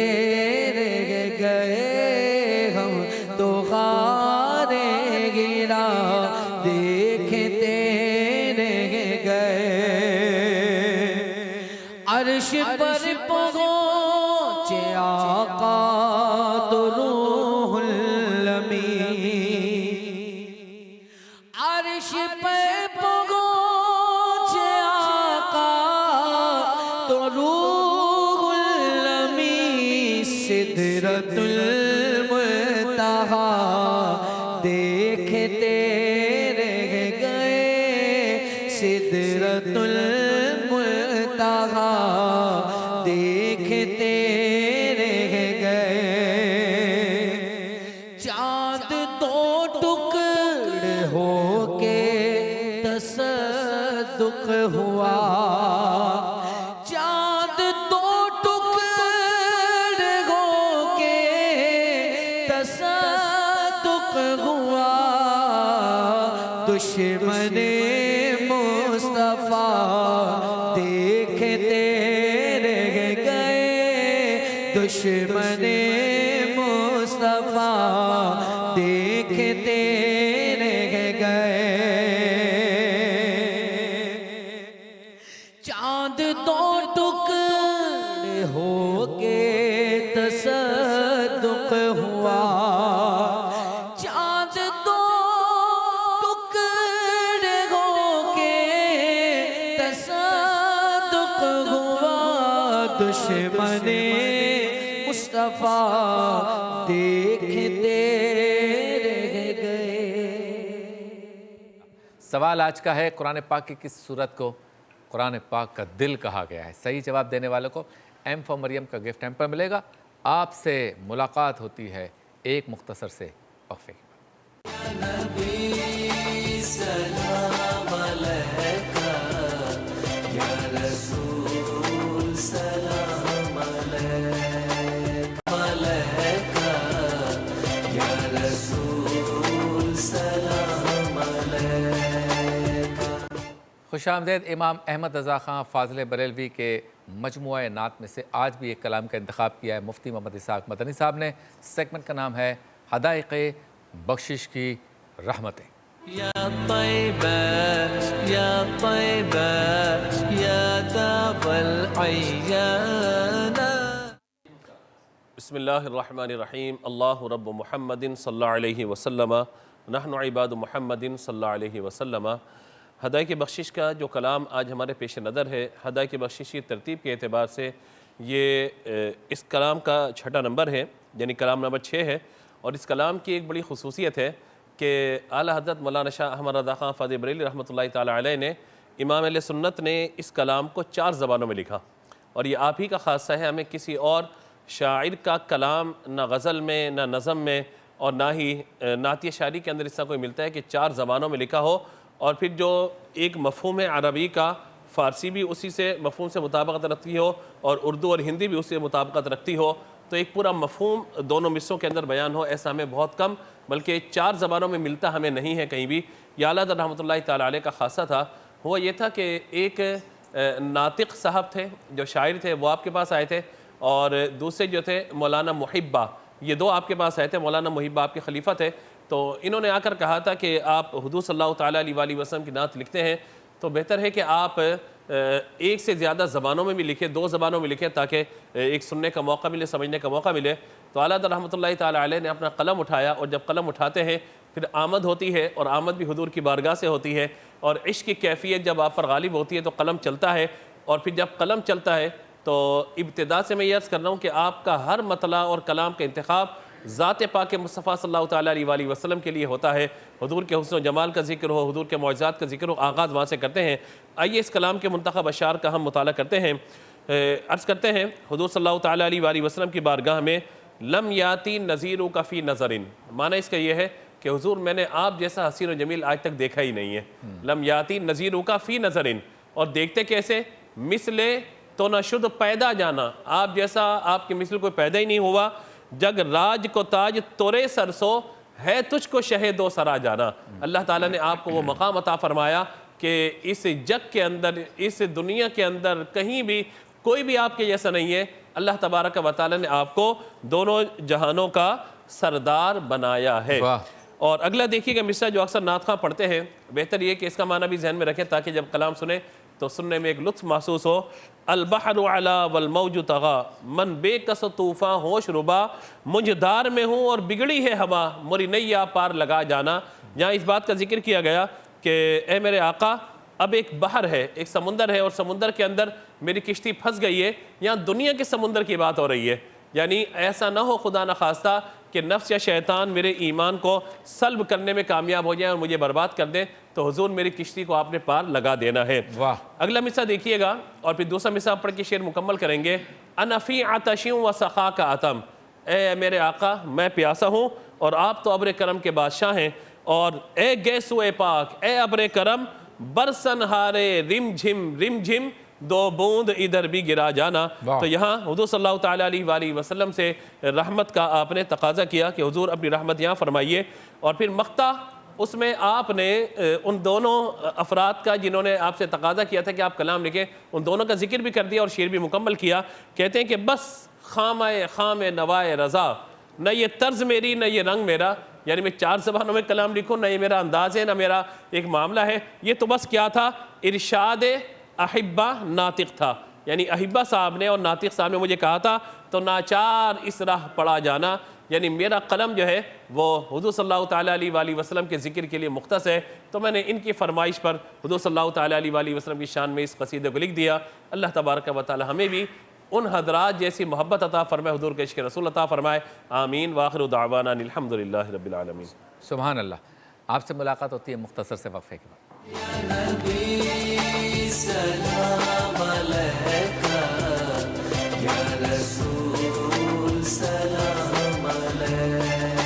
رہ گئے، ہم تو غار ہرا دیکھتے رہ گئے، عرش پر پہنچے آقا تو روح الامین، عرش پر پہنچے آقا تو روح الامین، سدرۃ المنتہا دیکھتے رہ گئے، سدرۃ المنتہا دیکھتے رہ گئے، چاند 2 ٹکڑے ہو کے تصدق ہوا، چاند 2 ٹکڑے ہو کے تصدق ہوا، دشمن مصطفیٰ دیکھتے رہ گئے، دشمن مصطفیٰ دیکھتے رہ گئے، چاند 2 ٹکڑے ہو کے تصدق دشمن مصطفیٰ دیکھتے رہ گئے۔ سوال آج کا ہے قرآن پاک کی کس سورت کو قرآن پاک کا دل کہا گیا ہے؟ صحیح جواب دینے والوں کو ایم فار مریم کا گفٹ ہیمپر ملے گا۔ آپ سے ملاقات ہوتی ہے ایک مختصر سے وقفے کے بعد۔ نبی سلام علیکہ، یا رسول سلام علیکہ، علیکہ یا رسول سلام علیکہ۔ خوش آمدید۔ امام احمد رضا خان فاضل بریلوی کے مجموعہ نعت میں سے آج بھی ایک کلام کا انتخاب کیا ہے مفتی محمد اسحاق مدنی صاحب نے۔ سیگمنٹ کا نام ہے حدائق بخشش کی رحمتیں۔ یا طیبہ یا طیبہ یا داب العیان۔ بسم اللہ الرحمن الرحیم۔ اللہ رب محمد صلی اللہ علیہ وسلم، نحن عباد محمد صلی اللہ علیہ وسلم۔ حدائق بخشش کا جو کلام آج ہمارے پیش نظر ہے، حدائق بخشش کی ترتیب کے اعتبار سے یہ اس کلام کا چھٹا نمبر ہے، یعنی کلام نمبر 6 ہے، اور اس کلام کی ایک بڑی خصوصیت ہے کہ اعلیٰ حضرت مولانا شاہ احمد رضا خان فاضل بریلوی رحمۃ اللہ تعالیٰ علیہ نے، امام اہل سنت نے اس کلام کو 4 زبانوں میں لکھا، اور یہ آپ ہی کا خاصہ ہے۔ ہمیں کسی اور شاعر کا کلام نہ غزل میں، نہ نظم میں، اور نہ ہی نعتیہ شاعری کے اندر اس طرح کوئی ملتا ہے کہ 4 زبانوں میں لکھا ہو، اور پھر جو ایک مفہوم عربی کا فارسی بھی اسی سے مفہوم سے مطابقت رکھتی ہو اور اردو اور ہندی بھی اس سے مطابقت رکھتی ہو، تو ایک پورا مفہوم دونوں مصروں کے اندر بیان ہو، ایسا ہمیں بہت کم، بلکہ 4 زبانوں میں ملتا ہمیں نہیں ہے کہیں بھی۔ یہ اعلیٰ حضرت رحمۃ اللہ تعالیٰ علیہ کا خاصہ تھا، وہ یہ تھا کہ ایک ناطق صاحب تھے جو شاعر تھے، وہ آپ کے پاس آئے تھے، اور دوسرے جو تھے مولانا محبہ، یہ 2 آپ کے پاس آئے تھے۔ مولانا محبہ آپ کے خلیفہ تھے، تو انہوں نے آ کر کہا تھا کہ آپ حضور صلی اللہ تعالیٰ علیہ وآلہ وسلم کی نعت لکھتے ہیں تو بہتر ہے کہ آپ ایک سے زیادہ زبانوں میں بھی لکھیں، 2 زبانوں میں لکھیں، تاکہ ایک سننے کا موقع ملے، سمجھنے کا موقع ملے۔ تو اعلیٰ حضرت رحمۃ اللہ تعالیٰ علیہ نے اپنا قلم اٹھایا، اور جب قلم اٹھاتے ہیں پھر آمد ہوتی ہے، اور آمد بھی حضور کی بارگاہ سے ہوتی ہے، اور عشق کی کیفیت جب آپ پر غالب ہوتی ہے تو قلم چلتا ہے، اور پھر جب قلم چلتا ہے تو ابتدا سے میں یہ عرض کر رہا ہوں کہ آپ کا ہر مطلع اور کلام کا انتخاب ذات پاک مصطفیٰ صلی اللہ تعالیٰ علیہ وآلہ وسلم کے لیے ہوتا ہے۔ حضور کے حسن و جمال کا ذکر ہو، حضور کے معجزات کا ذکر ہو، آغاز وہاں سے کرتے ہیں۔ آئیے اس کلام کے منتخب اشعار کا ہم مطالعہ کرتے ہیں۔ عرض کرتے ہیں حضور صلی اللہ تعالیٰ علیہ وآلہ وسلم کی بارگاہ میں، لم یاتی نظیر کا فی نظر، معنی اس کا یہ ہے کہ حضور میں نے آپ جیسا حسین و جمیل آج تک دیکھا ہی نہیں ہے۔ لم یاتی نظیر کا فی نظر، اور دیکھتے کیسے؟ مثلے تو نہ شد پیدا جانا، آپ جیسا آپ کے مثل کوئی پیدا ہی نہیں ہوا۔ جگ راج کو تاج تورے سرسو، ہے تجھ کو شہ دو سرا جانا۔ اللہ تعالیٰ نے آپ کو وہ مقام عطا فرمایا کہ اس جگ کے اندر، اس دنیا کے اندر کہیں بھی کوئی بھی آپ کے جیسا نہیں ہے۔ اللہ تبارک و تعالیٰ نے آپ کو دونوں جہانوں کا سردار بنایا ہے۔ اور اگلا دیکھیے گا مصرع جو اکثر نعت خواں پڑھتے ہیں، بہتر یہ کہ اس کا معنی بھی ذہن میں رکھیں تاکہ جب کلام سنیں تو سننے میں ایک لطف محسوس ہو۔ البحر علا والموج طغا، من بے کس طوفاں ہوش ربا، مجھ دار میں ہوں اور بگڑی ہے ہوا، موری نیا پار لگا جانا۔ یہاں اس بات کا ذکر کیا گیا کہ اے میرے آقا، اب ایک بحر ہے، ایک سمندر ہے، اور سمندر کے اندر میری کشتی پھنس گئی ہے۔ یہاں دنیا کے سمندر کی بات ہو رہی ہے، یعنی ایسا نہ ہو خدا نخواستہ کہ نفس یا شیطان میرے ایمان کو سلب کرنے میں کامیاب ہو جائیں اور مجھے برباد کر دیں، تو حضور میری کشتی کو آپ نے پار لگا دینا ہے۔ اگلا مصرع دیکھیے گا، اور پھر دوسرا مصرع پڑھ کے شعر مکمل کریں گے۔ انا فی عطش و سخا کا عتم، اے میرے آقا میں پیاسا ہوں اور آپ تو ابر کرم کے بادشاہ ہیں، اور اے گیسوئے پاک، اے ابر کرم، برسن ہارے رم جھم 2 بوند ادھر بھی گرا جانا۔ تو یہاں حضور صلی اللہ تعالیٰ علیہ وآلہ وسلم سے رحمت کا آپ نے تقاضا کیا کہ حضور اپنی رحمت یہاں فرمائیے، اور پھر مقطع اس میں آپ نے ان دونوں افراد کا جنہوں نے آپ سے تقاضا کیا تھا کہ آپ کلام لکھیں، ان دونوں کا ذکر بھی کر دیا اور شعر بھی مکمل کیا۔ کہتے ہیں کہ بس خام نوائے رضا، نہ یہ طرز میری نہ یہ رنگ میرا، یعنی میں 4 زبانوں میں کلام لکھوں، نہ یہ میرا انداز ہے نہ میرا ایک معاملہ ہے، یہ تو بس کیا تھا؟ ارشاد احبہ ناطق تھا، یعنی احبہ صاحب نے اور ناطق صاحب نے مجھے کہا تھا تو ناچار اس راہ پڑا جانا، یعنی میرا قلم جو ہے وہ حضور صلی اللہ تعالیٰ علیہ وآلہ وسلم کے ذکر کے لیے مختص ہے، تو میں نے ان کی فرمائش پر حضور صلی اللہ تعالیٰ علیہ وآلہ وسلم کی شان میں اس قصیدے کو لکھ دیا۔ اللہ تبارک و تعالیٰ ہمیں بھی ان حضرات جیسی محبت عطا فرمائے، حضور کے عشق رسول عطا فرمائے. آمین. وآخر دعوانا ان الحمدللہ رب العالمین. سبحان اللہ. آپ سے ملاقات ہوتی ہے مختصر سے وقفے کے بعد. نبی سلام علیکہ یا رسول سلام علیکہ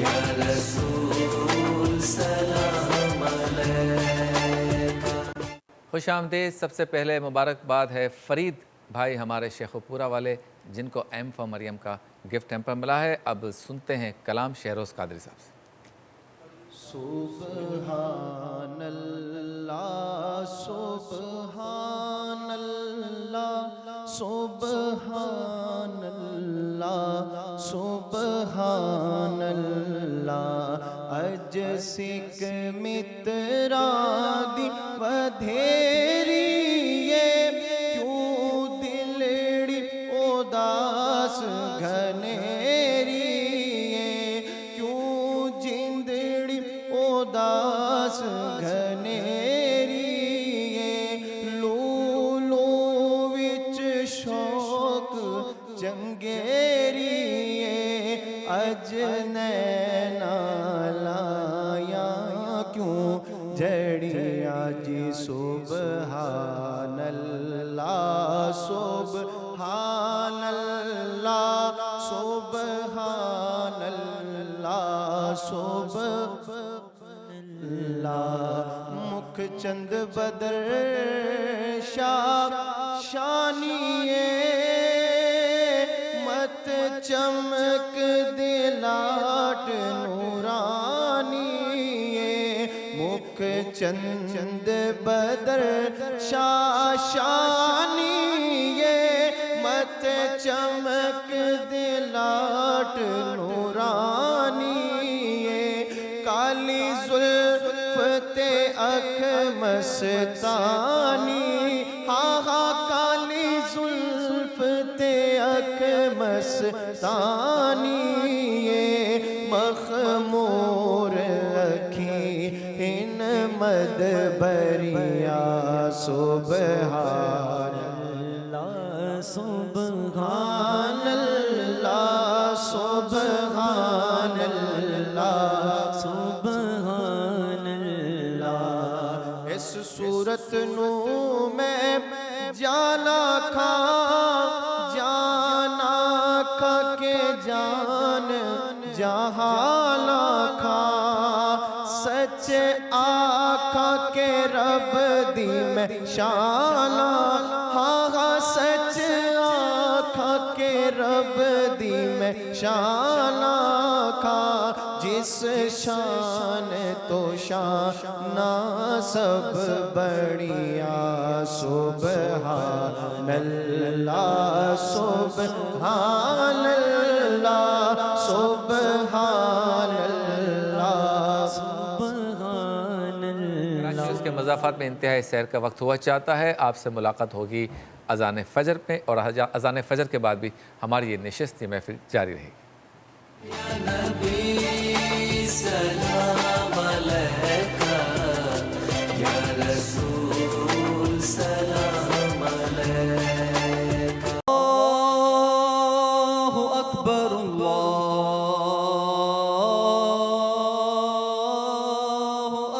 یا رسول سلام علیکہ. خوش آمدید. سب سے پہلے مبارکباد ہے فرید بھائی ہمارے شیخ و پورہ والے، جن کو ایم فار مریم کا گفٹ ہیمپر ملا ہے. اب سنتے ہیں کلام شہروز قادری صاحب سے. سبحان اللہ سبحان اللہ سبحان اللہ سبحان اللہ اج سکھ مترادی ودھیری کیوں دلڑی اداس گھنیری کیوں جندڑی اداس گھنیری لو لو وچ شوق چنگیری اج نینا لایا کیوں جڑیا جی سبحان اللہ سبحان اللہ سبحان اللہ سبحان اللہ مکھ چند بدر شانیے مت چمک دلاٹ نورانی مکھ چند بدر شانی مت چمک دلاٹ نورانی کالی زلف تے اکھ مستانی ہاں ہاں کالی زلف تے اکھ مستانی مخمور اکھی ان مدبریا سبحان اللہ سبحان اللہ سبحان اللہ سبحان اللہ اس صورت نو میں جانا کھا کے جان جہالا کھا سچ آکھا کے رب دی میں شالا ہاں ہاں سچ آکھا کے رب دی میں شالا کھا جس شان تو شان سب بڑیا سبحان اللہ سبحان اللہ سبحان اللہ سبحان کراچی اس کے مضافات میں انتہائی سیر کا وقت ہوا چاہتا ہے. آپ سے ملاقات ہوگی اذان فجر میں، اور اذان فجر کے بعد بھی ہماری یہ نشست محفل جاری رہے گی. نبی سلام علیکہ یا رسول سلام علیکہ. اللہ اکبر اللہ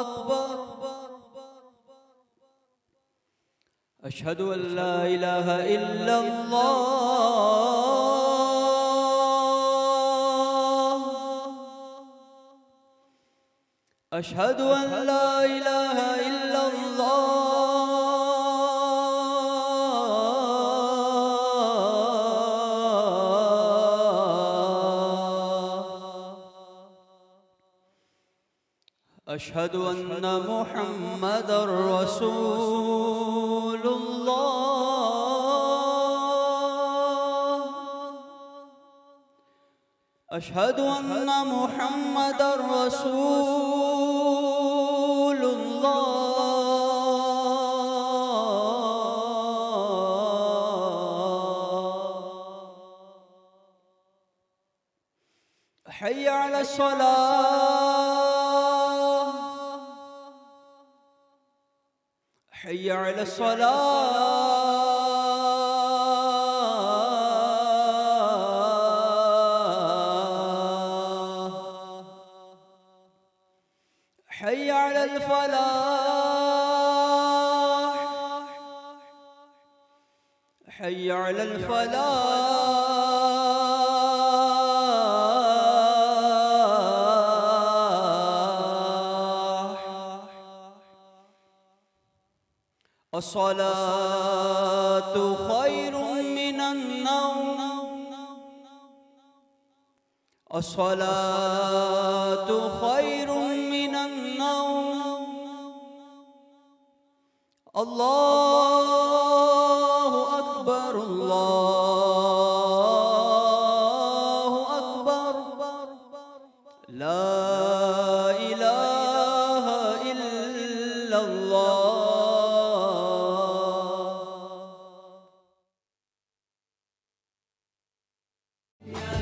اکبر اشہد ان لا الہ الا اللہ اشہد ان لا الہ الا اللہ اشہد ان محمد رسول اللہ اشہد ان محمد رسول اللہ حی علی الصلاة حی حي على الصلاة حي على الفلاح حي على الفلاح الصلاة خير من النوم الصلاة خير من النوم الله أكبر الله أكبر لا إله إلا الله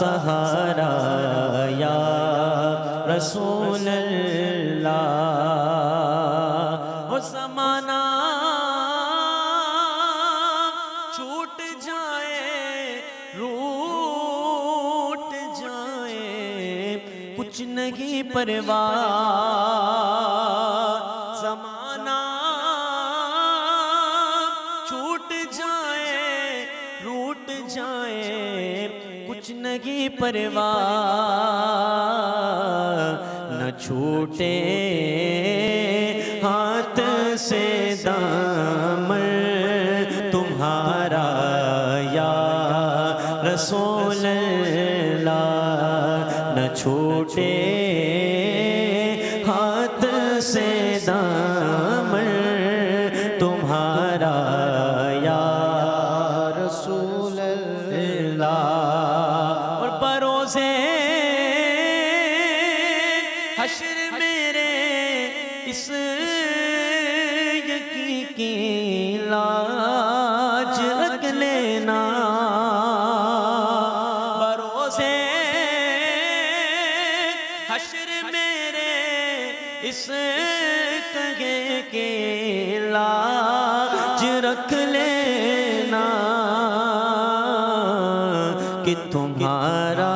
سہارا یا رسول اللہ. وہ زمانہ چھوٹ جائے روٹ جائے کچھ نہیں پرواہ. زمانہ چھوٹ جائے روٹ جائے کچھ نہیں پرواہ. نہ چھوٹے ہاتھ سے دامن تمہارا یا رسول اللہ. نہ چھوٹے ہاتھ سے دامن تمہارا یا رسول اللہ. اور بروزے حشر میرے اس یقین کی لاج رکھ لینا. بروزے حشر میرے اس کگے کی لاج رکھ لینا کہ تمہارا